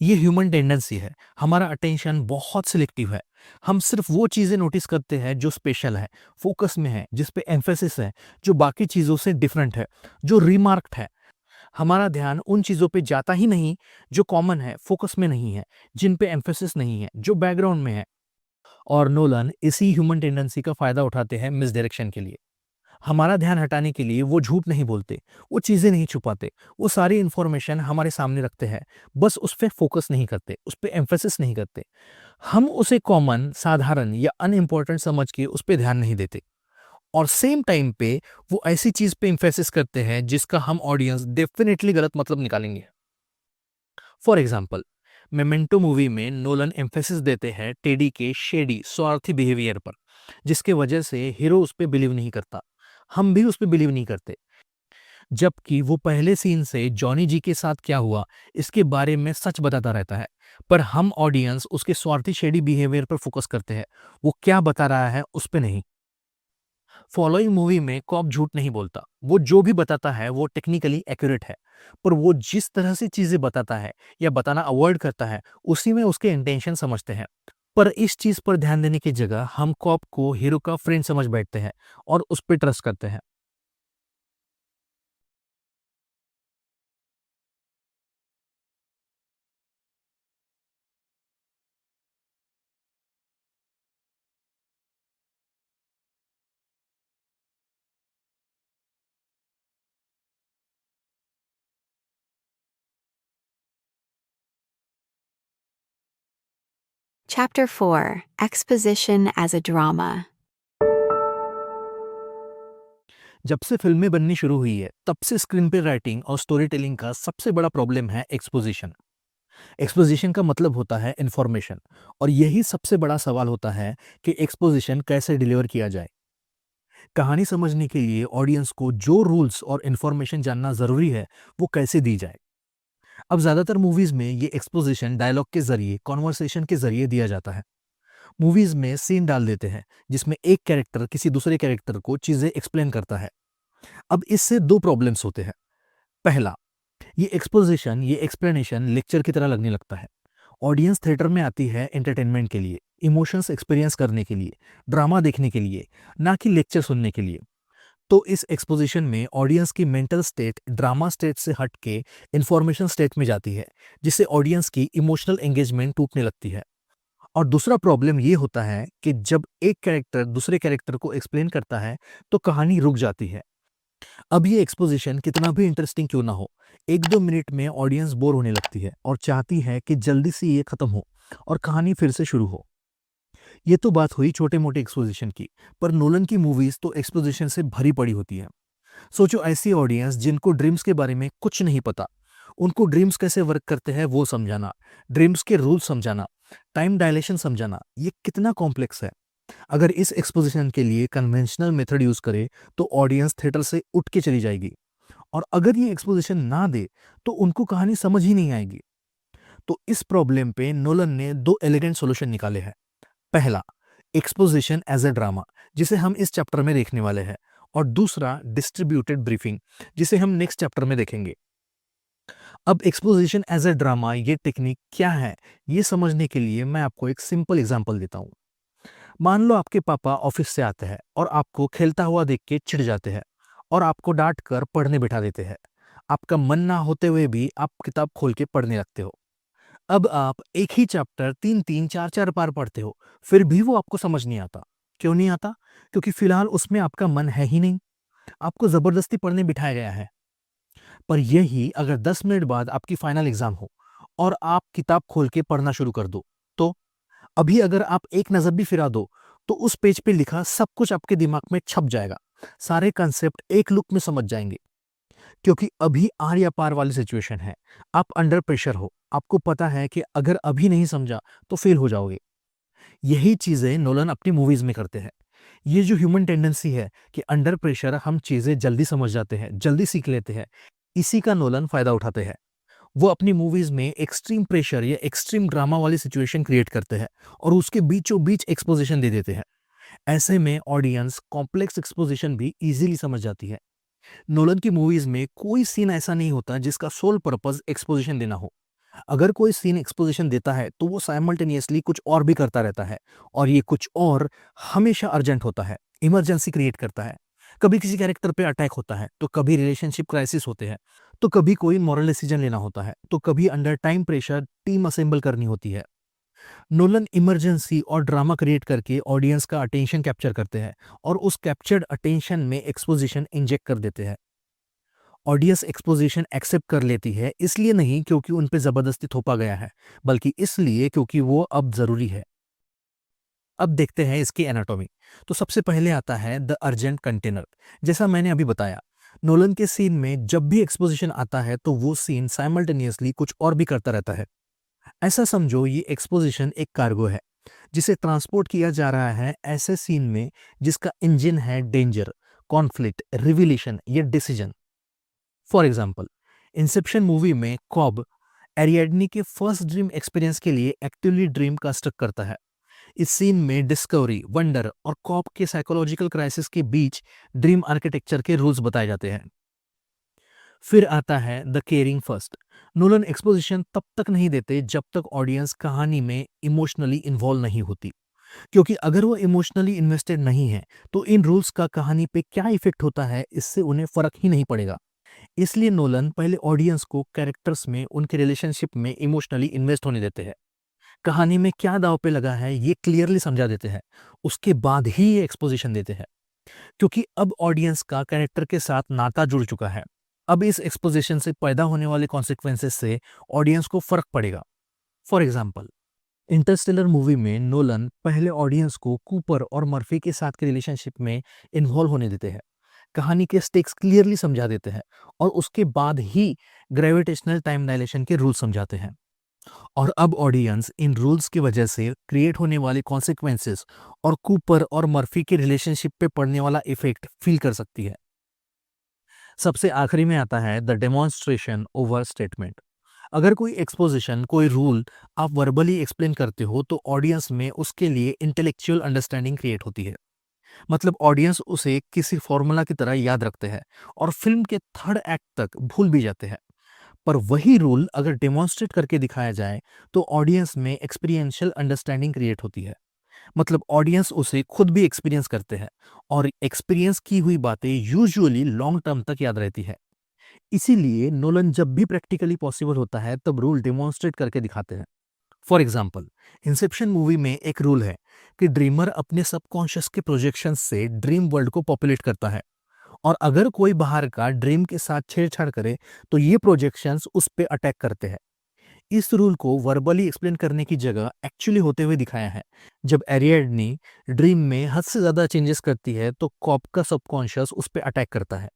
ये ह्यूमन टेंडेंसी है। हमारा अटेंशन बहुत सिलेक्टिव है। हम सिर्फ वो चीजें नोटिस करते हैं जो स्पेशल है, फोकस में है, जिस पे एम्फेसिस है, जो बाकी चीजों से डिफरेंट है, जो रिमार्क्ड है। हमारा ध्यान उन चीजों पे जाता ही नहीं जो कॉमन है, फोकस में नहीं है, जिन पे एम्फेसिस नहीं है, जो बैकग्राउंड में है। और नोलन इसी ह्यूमन टेंडेंसी का फायदा उठाते हैं मिसडायरेक्शन के लिए। हमारा ध्यान हटाने के लिए वो झूठ नहीं बोलते, वो चीजें नहीं छुपाते, वो सारी इंफॉर्मेशन हमारे सामने रखते हैं। बस उस पर फोकस नहीं करते, उस पर एम्फेसिस नहीं करते। हम उसे कॉमन, साधारण या अनइम्पोर्टेंट समझ के उस पर ध्यान नहीं देते। और सेम टाइम पे वो ऐसी चीज पे एम्फेसिस करते हैं जिसका हम ऑडियंस डेफिनेटली गलत मतलब निकालेंगे। फॉर एग्जाम्पल, मेमेंटो मूवी में नोलन एम्फेसिस देते हैं टेडी के शेडी, स्वार्थी बिहेवियर पर, जिसके वजह से हीरो उस पर बिलीव नहीं करता। हम भी उस पर बिलीव नहीं करते, जबकि वो पहले सीन से जॉनी जी के साथ क्या हुआ इसके बारे में सच बताता रहता है। पर हम ऑडियंस उसके स्वार्थी शेडी बिहेवियर पर फोकस करते हैं, वो क्या बता रहा है उस पे नहीं। फॉलोइंग मूवी में कॉप झूठ नहीं बोलता, वो जो भी बताता है वो टेक्निकली एक्यूरेट है। पर वो जिस तरह से चीजें बताता है या बताना अवॉइड करता है, उसी में उसके इंटेंशन समझते हैं। पर इस चीज पर ध्यान देने की जगह हम कॉप को हीरो का फ्रेंड समझ बैठते हैं और उस पर ट्रस्ट करते हैं। Chapter 4, Exposition as a Drama. जब से फिल्में बननी शुरू हुई है, तब से स्क्रीन पे राइटिंग और स्टोरी टेलिंग का सबसे बड़ा प्रॉब्लम है एक्सपोजिशन। एक्सपोजिशन का मतलब होता है इंफॉर्मेशन, और यही सबसे बड़ा सवाल होता है कि एक्सपोजिशन कैसे डिलीवर किया जाए। कहानी समझने के लिए ऑडियंस को जो रूल्स और इंफॉर्मेशन जानना जरूरी है, वो कैसे दी जाए। अब ज्यादातर मूवीज में ये एक्सपोजिशन डायलॉग के जरिए, कॉन्वर्सेशन के जरिए दिया जाता है। मूवीज में सीन डाल देते हैं जिसमें एक कैरेक्टर किसी दूसरे कैरेक्टर को चीजें एक्सप्लेन करता है। अब इससे दो प्रॉब्लम्स होते हैं। पहला, ये एक्सपोजिशन, ये एक्सप्लेनेशन लेक्चर की तरह लगने लगता है। ऑडियंस थिएटर में आती है एंटरटेनमेंट के लिए, इमोशंस एक्सपीरियंस करने के लिए, ड्रामा देखने के लिए, ना कि लेक्चर सुनने के लिए। तो इस एक्सपोजिशन में ऑडियंस की मेंटल स्टेट ड्रामा स्टेट से हट के इंफॉर्मेशन स्टेट में जाती है, जिससे ऑडियंस की इमोशनल एंगेजमेंट टूटने लगती है। और दूसरा प्रॉब्लम ये होता है कि जब एक कैरेक्टर दूसरे कैरेक्टर को एक्सप्लेन करता है, तो कहानी रुक जाती है। अब ये एक्सपोजिशन कितना भी इंटरेस्टिंग क्यों ना हो, 1-2 मिनट में ऑडियंस बोर होने लगती है और चाहती है कि जल्दी से ये खत्म हो और कहानी फिर से शुरू हो। ये तो बात हुई छोटे मोटे एक्सपोजिशन की, पर नोलन की मूवीज तो एक्सपोजिशन से भरी पड़ी होती है। सोचो, ऐसी ऑडियंस जिनको ड्रीम्स के बारे में कुछ नहीं पता, उनको ड्रीम्स कैसे वर्क करते हैं वो समझाना, ड्रीम्स के रूल समझाना, टाइम डायलेशन समझाना, ये कितना कॉम्प्लेक्स है। अगर इस एक्सपोजिशन के लिए कन्वेंशनल मेथड यूज करे तो ऑडियंस थिएटर से उठ के चली जाएगी, और अगर ये एक्सपोजिशन ना दे तो उनको कहानी समझ ही नहीं आएगी। तो इस प्रॉब्लम पे नोलन ने दो एलिगेंट सॉल्यूशन निकाले हैं। पहला, एक्सपोजिशन एज ए ड्रामा, जिसे हम इस चैप्टर में देखने वाले हैं, और दूसरा, डिस्ट्रीब्यूटेड ब्रीफिंग, जिसे हम नेक्स्ट चैप्टर में देखेंगे। अब एक्सपोजिशन एज ए ड्रामा ये टेक्निक क्या है, ये समझने के लिए मैं आपको एक सिंपल एग्जांपल देता हूँ। मान लो आपके पापा ऑफिस से आते हैं और आपको खेलता हुआ देख के चिढ़ जाते हैं और आपको डांट कर पढ़ने बिठा देते हैं। आपका मन ना होते हुए भी आप किताब खोल के पढ़ने लगते हो। अब आप एक ही चैप्टर 3-3, 4-4 बार पढ़ते हो, फिर भी वो आपको समझ नहीं आता। क्यों नहीं आता? क्योंकि फिलहाल उसमें आपका मन है ही नहीं। आपको जबरदस्ती पढ़ने बिठाया गया है। पर यही अगर 10 मिनट बाद आपकी फाइनल एग्जाम हो और आप किताब खोल के पढ़ना शुरू कर दो, तो अभी अगर आप एक नज़र भी फिरा दो, तो उस पेज पे लिखा सब कुछ आपके दिमाग में छप जाएगा। सारे कंसेप्ट एक लुक में समझ जाएँगे, क्योंकि अभी आर या पार वाली सिचुएशन है। आप अंडर प्रेशर हो, आपको पता है कि अगर अभी नहीं समझा, तो फेल हो जाओगे। यही चीज़ें नोलन अपनी मूवीज़ में करते हैं। ये जो ह्यूमन टेंडेंसी है कि अंडर प्रेशर हम चीज़ें जल्दी समझ जाते हैं, जल्दी सीख लेते हैं, इसी का नोलन फ़ायदा उठाते हैं। वो अपनी मूवीज़ में एक्सट्रीम प्रेशर या एक्सट्रीम ड्रामा वाली सिचुएशन क्रिएट करते हैं और उसके बीचों-बीच एक्सपोज़िशन दे देते हैं। ऐसे में ऑडियंस कॉम्प्लेक्स एक्सपोज़िशन भी ईज़िली समझ जाती है। नोलन की मूवीज़ में कोई सीन ऐसा नहीं होता जिसका सोल पर्पस एक्सपोज़िशन देना हो। अगर कोई सीन एक्सपोज़िशन देता है, तो वो साइमल्टेनियसली कुछ और भी करता रहता है और ये कुछ और हमेशा अर्जेंट होता है, इमरजेंसी क्रिएट करता है। कभी किसी कैरेक्टर पे अटैक होता है, तो कभी रिलेशनशिप क्राइसिस होते हैं, तो कभी कोई मॉरल डिसीजन लेना होता है, तो कभी under time pressure team assemble करनी होती है। नोलन इमरजेंसी और ड्रामा क्रिएट करके ऑडियंस का अटेंशन कैप्चर करते हैं और उस कैप्चर्ड अटेंशन में एक्सपोज़िशन इंजेक्ट कर देते हैं। ऑडियंस एक्सपोजिशन एक्सेप्ट कर लेती है, इसलिए नहीं क्योंकि उन पे ज़बरदस्ती थोपा गया है, बल्कि इसलिए क्योंकि वो अब ज़रूरी है। अब देखते हैं इसकी एनाटॉमी। तो सबसे पहले आता है द अर्जेंट कंटेनर। जैसा मैंने अभी बताया, नोलन के सीन में जब भी एक्सपोजिशन आता है, तो वो सीन साइमल्टेनियसली कुछ और भी करता रहता है। ऐसा समझो ये एक्सपोजिशन एक कार्गो है, जिसे ट्रांसपोर्ट किया जा रहा है ऐसे सीन में जिसका इंजन है डेंजर, कॉन्फ्लिक्ट, रिविलेशन या decision. For example, Inception movie में कॉब एरिएडनी के फर्स्ट ड्रीम एक्सपीरियंस के लिए एक्टिवली ड्रीम कंस्ट्रक्ट करता है। इस सीन में डिस्कवरी, वंडर और कॉब के साइकोलॉजिकल क्राइसिस के बीच ड्रीम आर्किटेक्चर के रूल्स बताए जाते हैं। फिर आता है the caring first. Nolan exposition तब तक नहीं देते जब तक ऑडियंस कहानी में इमोशनली इन्वॉल्व नहीं होती, क्योंकि अगर वो इमोशनली इन्वेस्टेड नहीं है, तो इन रूल्स का कहानी पे क्या इफेक्ट होता है, इससे उन्हें फर्क ही नहीं पड़ेगा। इसलिए नोलन पहले ऑडियंस को कैरेक्टर्स में, उनके रिलेशनशिप में इमोशनली इन्वेस्ट होने देते हैं। कहानी में क्या दांव पे लगा है ये क्लियरली समझा देते हैं। उसके बाद ही ये एक्सपोजिशन देते हैं, क्योंकि अब ऑडियंस का कैरेक्टर के साथ नाता जुड़ चुका है। अब इस एक्सपोजिशन से पैदा होने वाले कॉन्सिक्वेंसेस से ऑडियंस को फर्क पड़ेगा। फॉर एग्जाम्पल, इंटरस्टेलर मूवी में नोलन पहले ऑडियंस को कूपर और मर्फी के साथ के रिलेशनशिप में इन्वॉल्व होने देते हैं, कहानी के स्टेक्स क्लियरली समझा देते हैं और उसके बाद ही ग्रेविटेशनल टाइम डायलेशन के रूल समझाते हैं। और अब ऑडियंस इन रूल्स की वजह से क्रिएट होने वाले कॉन्सिक्वेंसेस और कूपर और मर्फी के रिलेशनशिप पे पड़ने वाला इफेक्ट फील कर सकती है। सबसे आखिरी में आता है द डेमोन्स्ट्रेशन ओवर स्टेटमेंट। अगर कोई एक्सपोजिशन, कोई रूल आप वर्बली एक्सप्लेन करते हो, तो ऑडियंस में उसके लिए इंटेलेक्चुअल अंडरस्टैंडिंग क्रिएट होती है। मतलब ऑडियंस उसे किसी फॉर्मूला की तरह याद रखते हैं और फिल्म के थर्ड एक्ट तक भूल भी जाते हैं। पर वही रूल अगर डेमोन्स्ट्रेट करके दिखाया जाए, तो ऑडियंस में एक्सपीरियंशियल अंडरस्टैंडिंग क्रिएट होती है। मतलब ऑडियंस उसे खुद भी एक्सपीरियंस करते हैं और एक्सपीरियंस की हुई बातें यूजुअली लॉन्ग टर्म तक याद रहती है। इसीलिए नोलन जब भी प्रैक्टिकली पॉसिबल होता है, तब रूल डेमोन्स्ट्रेट करके दिखाते हैं। फॉर एग्जाम्पल, इंसेप्शन मूवी में एक रूल है कि ड्रीमर अपने सबकॉन्शियस के प्रोजेक्शन से ड्रीम वर्ल्ड को पॉपुलेट करता है और अगर कोई बाहर का ड्रीम के साथ छेड़छाड़ करे, तो ये प्रोजेक्शंस उस पे अटैक करते हैं। इस रूल को वर्बली एक्सप्लेन करने की जगह एक्चुअली होते हुए दिखाया है। जब एरिएडनी ड्रीम में हद से ज्यादा चेंजेस करती है, तो कॉप का सबकॉन्शियस उस पे अटैक करता है।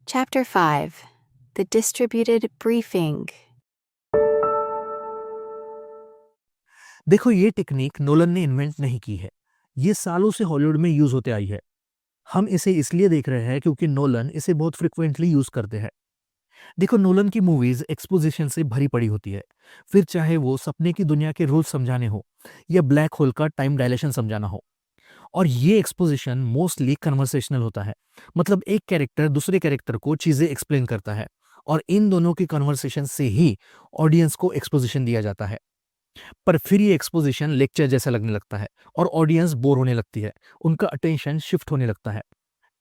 Chapter 5. The Distributed Briefing. देखो, ये टेक्निक नोलन ने इन्वेंट नहीं की है, ये सालों से हॉलीवुड में यूज होते आई है। हम इसे इसलिए देख रहे हैं क्योंकि नोलन इसे बहुत फ्रिक्वेंटली यूज करते हैं। देखो, नोलन की मूवीज एक्सपोजिशन से भरी पड़ी होती है, फिर चाहे वो सपने की दुनिया के रूल्स समझाने हो या ब्लैक होल का टाइम डायलेशन समझाना हो। और ये एक्सपोजिशन मोस्टली कन्वर्सेशनल होता है। मतलब एक कैरेक्टर दूसरे कैरेक्टर को चीजें एक्सप्लेन करता है और इन दोनों की कन्वर्सेशन से ही ऑडियंस को एक्सपोजिशन दिया जाता है। पर फिर ये एक्सपोजिशन लेक्चर जैसा लगने लगता है और ऑडियंस बोर होने लगती है, उनका अटेंशन शिफ्ट होने लगता है।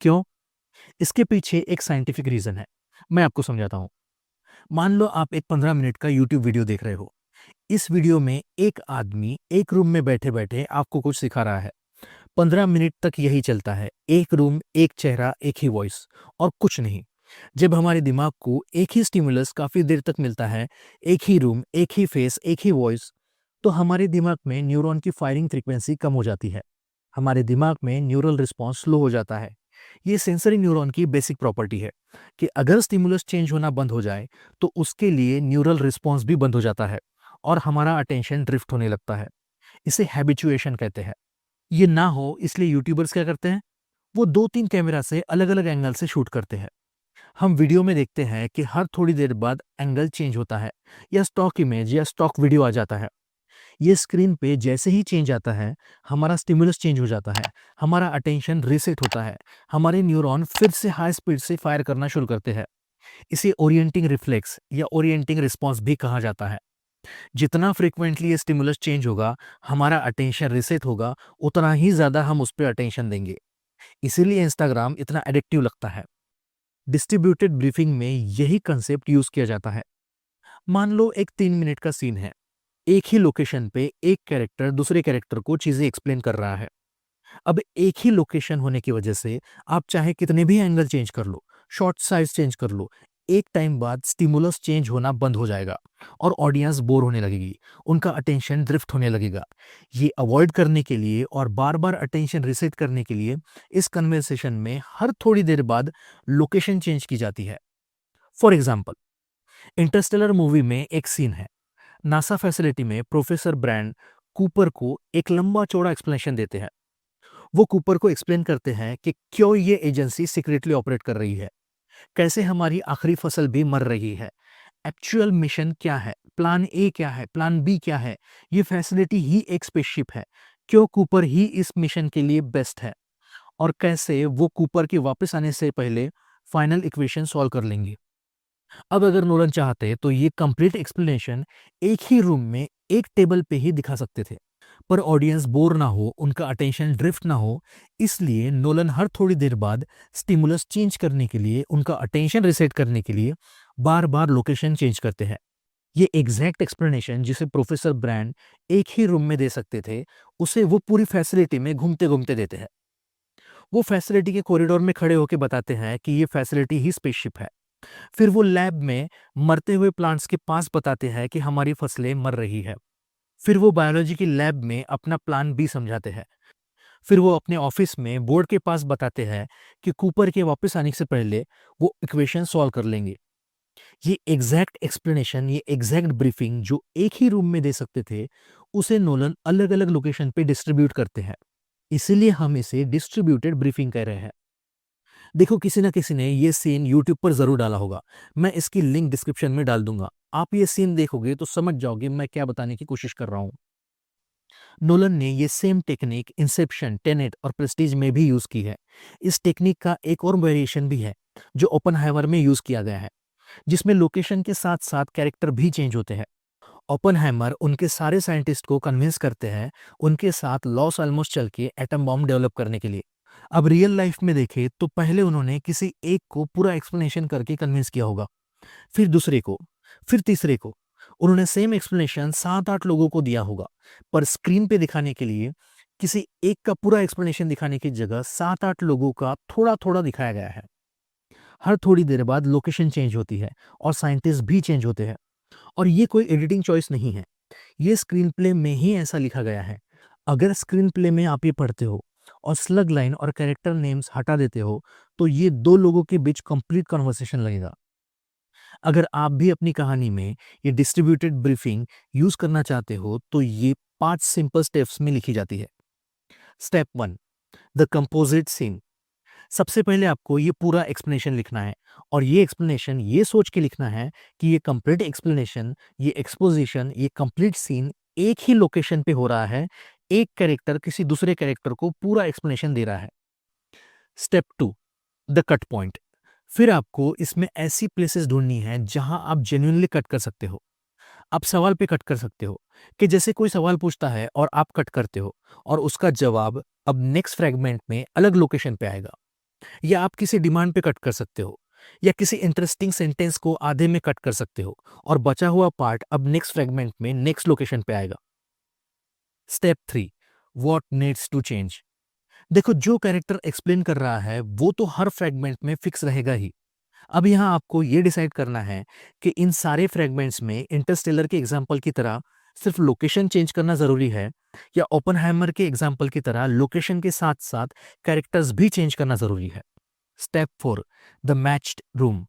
क्यों? इसके पीछे एक साइंटिफिक रीजन है। मैं आपको समझाता हूँ। मान लो आप एक 15 मिनट का यूट्यूब वीडियो देख रहे हो। इस वीडियो में एक आदमी एक रूम में बैठे-बैठे आपको कुछ सिखा रहा है। 15 मिनट तक यही चलता है। एक रूम, एक चेहरा, एक ही वॉइस और कुछ नहीं। जब हमारे दिमाग को एक ही स्टिमुलस काफ़ी देर तक मिलता है, एक ही रूम, एक ही फेस, एक ही वॉइस, तो हमारे दिमाग में न्यूरॉन की फायरिंग फ्रीक्वेंसी कम हो जाती है। हमारे दिमाग में न्यूरल रिस्पॉन्स स्लो हो जाता है। ये सेंसरी न्यूरॉन की बेसिक प्रॉपर्टी है कि अगर स्टिमुलस चेंज होना बंद हो जाए, तो उसके लिए न्यूरल रिस्पॉन्स भी बंद हो जाता है और हमारा अटेंशन ड्रिफ्ट होने लगता है। इसे हैबिचुएशन कहते हैं। ये ना हो इसलिए यूट्यूबर्स क्या करते हैं, वो 2-3 कैमरा से अलग-अलग एंगल से शूट करते हैं। हम वीडियो में देखते हैं कि हर थोड़ी देर बाद एंगल चेंज होता है या स्टॉक इमेज या स्टॉक वीडियो आ जाता है। ये स्क्रीन पे जैसे ही चेंज आता है, हमारा स्टिमुलस चेंज हो जाता है, हमारा अटेंशन रीसेट होता है, हमारे न्यूरॉन फिर से हाई स्पीड से फायर करना शुरू करते हैं। इसे ओरिएंटिंग रिफ्लेक्स या ओरिएंटिंग रिस्पॉन्स भी कहा जाता है। जितना फ्रीक्वेंटली ये स्टिमुलस चेंज होगा, हमारा अटेंशन रीसेट होगा, उतना ही ज़्यादा हम उस पे अटेंशन देंगे। इसीलिए इंस्टाग्राम इतना एडिक्टिव लगता है। डिस्ट्रीब्यूटेड ब्रीफिंग में यही कंसेप्ट यूज़ किया जाता है। मान लो एक 3 मिनट का सीन है। एक ही लोकेशन पे एक कैरेक्टर दूसरे कैरेक्टर को चीज़ें एक्सप्लेन कर रहा है। अब एक ही लोकेशन होने की वजह से आप चाहे कितने भी एंगल चेंज कर लो, शॉट साइज चेंज कर लो, एक टाइम बाद स्टिमुलस चेंज होना बंद हो जाएगा और ऑडियंस बोर होने लगेगी, उनका अटेंशन ड्रिफ्ट होने लगेगा। ये अवॉइड करने के लिए और बार-बार अटेंशन रीसेट करने के लिए इस कन्वर्सेशन में हर थोड़ी देर बाद लोकेशन चेंज की जाती है। फॉर एग्जाम्पल, इंटरस्टेलर मूवी में एक सीन है। नासा फैसिलिटी में प्रोफेसर ब्रैंड कूपर को एक लंबा चौड़ा एक्सप्लेनेशन देते हैं। वो कूपर को एक्सप्लेन करते हैं कि क्यों ये एजेंसी सीक्रेटली ऑपरेट कर रही है, कैसे हमारी आखिरी फसल भी मर रही है, एक्चुअल मिशन क्या है, प्लान ए क्या है, प्लान बी क्या है, ये फैसिलिटी ही एक स्पेसशिप है, क्यों कूपर ही इस मिशन के लिए बेस्ट है और कैसे वो कूपर के वापस आने से पहले फाइनल इक्वेशन सॉल्व कर लेंगे। अब अगर नोलन चाहते तो ये कंप्लीट एक्सप्लेनेशन एक ही रूम में एक टेबल पे ही दिखा सकते थे, पर ऑडियंस बोर ना हो, उनका अटेंशन ड्रिफ्ट ना हो, इसलिए नोलन हर थोड़ी देर बाद स्टिमुलस चेंज करने के लिए, उनका अटेंशन रिसेट करने के लिए बार-बार लोकेशन चेंज करते हैं। ये एग्जैक्ट एक्सप्लेनेशन जिसे प्रोफेसर ब्रैंड एक ही रूम में दे सकते थे, उसे वो पूरी फैसिलिटी में घूमते-घूमते देते हैं। वो फैसिलिटी के कॉरिडोर में खड़े होकर बताते हैं कि ये फैसिलिटी ही स्पेसशिप है। फिर वो लैब में मरते हुए प्लांट्स के पास बताते हैं कि हमारी फसलें मर रही है। फिर वो बायोलॉजी की लैब में अपना प्लान बी समझाते हैं। फिर वो अपने ऑफिस में बोर्ड के पास बताते हैं कि कूपर के वापस आने से पहले वो इक्वेशन सॉल्व कर लेंगे। ये एग्जैक्ट एक्सप्लेनेशन, ये एग्जैक्ट ब्रीफिंग जो एक ही रूम में दे सकते थे, उसे नोलन अलग-अलग लोकेशन पे डिस्ट्रीब्यूट करते हैं। इसीलिए हम इसे डिस्ट्रीब्यूटेड ब्रीफिंग कह रहे हैं। देखो, किसी न किसी ने ये सीन यूट्यूब पर ज़रूर डाला होगा। मैं इसकी लिंक डिस्क्रिप्शन में डाल दूँगा। आप ये सीन देखोगे तो समझ जाओगे मैं क्या बताने की कोशिश कर रहा हूँ। नोलन ने ये सेम टेक्निक इंसेप्शन, टेनेट और प्रेस्टीज में भी यूज़ की है। इस टेक्निक का एक और वेरिएशन भी है, जो ओपेनहाइमर में यूज़ किया गया है, जिसमें लोकेशन के साथ-साथ कैरेक्टर भी चेंज होते हैं। ओपेनहाइमर उनके सारे साइंटिस्ट को कन्विंस करते हैं, उनके साथ लॉस आलमोस्ट चल के एटम बॉम्ब डेवलप करने के लिए। अब रियल लाइफ में देखें तो पहले उन्होंने किसी एक को पूरा एक्सप्लेनेशन करके कन्विंस किया होगा, फिर दूसरे को, फिर तीसरे को। उन्होंने सेम एक्सप्लेनेशन 7-8 लोगों को दिया होगा, पर स्क्रीन पे दिखाने के लिए किसी एक का पूरा एक्सप्लेनेशन दिखाने की जगह 7-8 लोगों का थोड़ा-थोड़ा दिखाया गया है। हर थोड़ी देर बाद लोकेशन चेंज होती है और साइंटिस्ट भी चेंज होते हैं। और ये कोई एडिटिंग चॉइस नहीं है, ये स्क्रीन प्ले में ही ऐसा लिखा गया है। अगर स्क्रीन प्ले में आप ये पढ़ते हो और स्लग लाइन और कैरेक्टर नेम्स हटा देते हो, तो ये 2 लोगों के बीच कंप्लीट कन्वर्सेशन लगेगा। अगर आप भी अपनी कहानी में ये डिस्ट्रीब्यूटेड ब्रीफिंग यूज़ करना चाहते हो, तो ये 5 सिंपल स्टेप्स में लिखी जाती है। Step 1, the composite scene. सबसे पहले आपको ये पूरा एक्सप्लेनेशन लिखना है और ये एक्सप्लेनेशन ये सोच के लिखना है कि ये कंप्लीट एक्सप्लेनेशन, ये एक्सपोजिशन, ये कंप्लीट सीन एक ही लोकेशन पे हो रहा है। एक कैरेक्टर किसी दूसरे कैरेक्टर को पूरा एक्सप्लेनेशन दे रहा है। Step 2, the cut point. फिर आपको इसमें ऐसी प्लेसेस ढूंढनी है जहां आप जेन्युइनली कट कर सकते हो। आप सवाल पे कट कर सकते हो कि जैसे कोई सवाल पूछता है और आप कट करते हो और उसका जवाब अब नेक्स्ट फ्रेगमेंट में अलग लोकेशन पे आएगा। या आप किसी डिमांड पे कट कर सकते हो या किसी इंटरेस्टिंग सेंटेंस को आधे में कट कर सकते हो और बचा हुआ पार्ट अब नेक्स्ट फ्रेगमेंट में नेक्स्ट लोकेशन पे आएगा। Step 3, what needs to change. देखो, जो कैरेक्टर एक्सप्लेन कर रहा है वो तो हर फ्रेगमेंट में फिक्स रहेगा ही। अब यहाँ आपको ये डिसाइड करना है कि इन सारे फ्रेगमेंट्स में इंटरस्टेलर के एग्जाम्पल की तरह सिर्फ लोकेशन चेंज करना जरूरी है, या ओपनहाइमर के एग्जाम्पल की तरह लोकेशन के साथ साथ कैरेक्टर्स भी चेंज करना जरूरी है। Step 4, the matched room.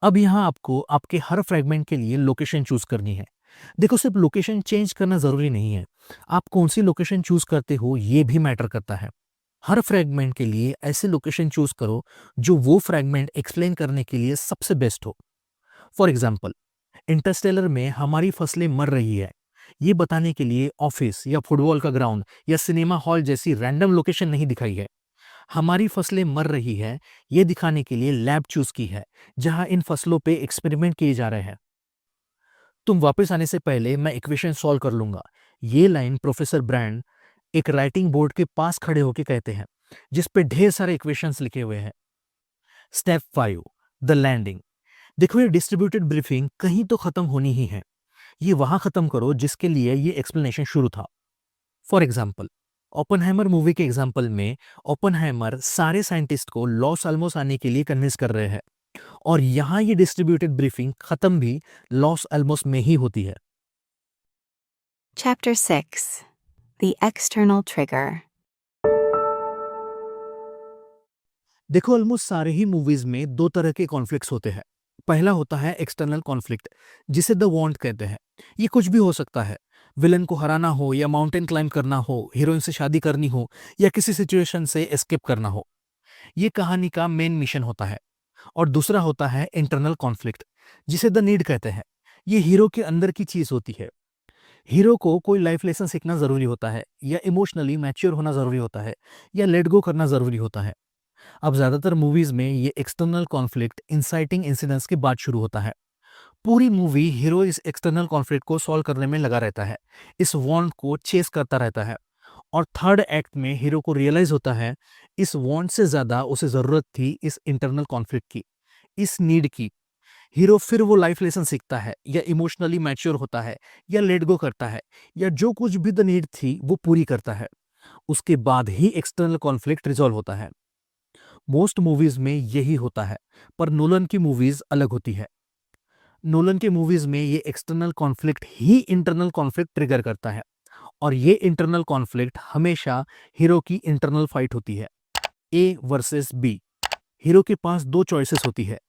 अब यहाँ आपको आपके हर फ्रेगमेंट के लिए लोकेशन चूज करनी है। देखो, सिर्फ लोकेशन चेंज करना जरूरी नहीं है, आप कौन सी लोकेशन चूज करते हो ये भी मैटर करता है। हर फ्रेगमेंट के लिए ऐसे लोकेशन चूज करो जो वो फ्रेगमेंट एक्सप्लेन करने के लिए सबसे बेस्ट हो। फॉर एग्जाम्पल, इंटरस्टेलर में हमारी फसलें मर रही है, ये बताने के लिए ऑफिस या फुटबॉल का ग्राउंड या सिनेमा हॉल जैसी रैंडम लोकेशन नहीं दिखाई है। हमारी फसलें मर रही है ये दिखाने के लिए लैब चूज की है जहां इन फसलों पे एक्सपेरिमेंट किए जा रहे हैं। तुम वापस आने से पहले मैं इक्वेशन सॉल्व कर लूंगा, ये लाइन प्रोफेसर ब्रैंड एक राइटिंग बोर्ड के पास खड़े होकर कहते हैं जिस पे ढेर सारे इक्वेशंस लिखे हुए हैं। Step 5, the landing. देखो, ये डिस्ट्रीब्यूटेड ब्रीफिंग कहीं तो खत्म होनी ही है, ये वहां खत्म करो जिसके लिए ये एक्सप्लेनेशन शुरू था। फॉर एग्जाम्पल, ओपनहाइमर मूवी के एग्जाम्पल में ओपनहाइमर सारे साइंटिस्ट को लॉस आल्मोस आने के लिए कन्विंस कर रहे हैं, और यहां ये डिस्ट्रीब्यूटेड ब्रीफिंग खत्म भी लॉस आल्मोस में ही होती है। Chapter 6, The External Trigger. देखो, ऑलमोस्ट सारे ही मूवीज में दो तरह के कॉन्फ्लिक्ट्स होते हैं। पहला होता है एक्सटर्नल कॉन्फ्लिक्ट, जिसे द वांट कहते हैं। ये कुछ भी हो सकता है, विलन को हराना हो या माउंटेन क्लाइंब करना हो, हीरोइन से शादी करनी हो या किसी सिचुएशन से एस्केप करना हो। ये कहानी का मेन मिशन होता है। और दूसरा होता है इंटरनल कॉन्फ्लिक्ट, जिसे द नीड कहते हैं। ये हीरो के अंदर की चीज होती है। हीरो को कोई लाइफ लेसन सीखना जरूरी होता है, या इमोशनली मैच्योर होना जरूरी होता है, या लेट गो करना जरूरी होता है। अब ज्यादातर मूवीज में ये एक्सटर्नल कॉन्फ्लिक्ट इंसाइटिंग इंसिडेंट्स के बाद शुरू होता है। पूरी मूवी हीरो इस एक्सटर्नल कॉन्फ्लिक्ट को सॉल्व करने में लगा रहता है, इस वांट को चेस करता रहता है, और थर्ड एक्ट में हीरो को रियलाइज होता है इस वांट से ज्यादा उसे जरूरत थी इस इंटरनल कॉन्फ्लिक्ट की, इस नीड की। हीरो फिर वो लाइफ लेसन सीखता है, या इमोशनली मैच्योर होता है, या लेट गो करता है, या जो कुछ भी द नीड थी वो पूरी करता है। उसके बाद ही एक्सटर्नल कॉन्फ्लिक्ट रिजॉल्व होता है। मोस्ट मूवीज में यही होता है, पर नोलन की मूवीज अलग होती है। नोलन के मूवीज में ये एक्सटर्नल कॉन्फ्लिक्ट ही इंटरनल कॉन्फ्लिक्ट ट्रिगर करता है, और ये इंटरनल कॉन्फ्लिक्ट हमेशा हीरो की इंटरनल फाइट होती है, ए वर्सेस बी। हीरो के पास दो चॉइसेस होती है,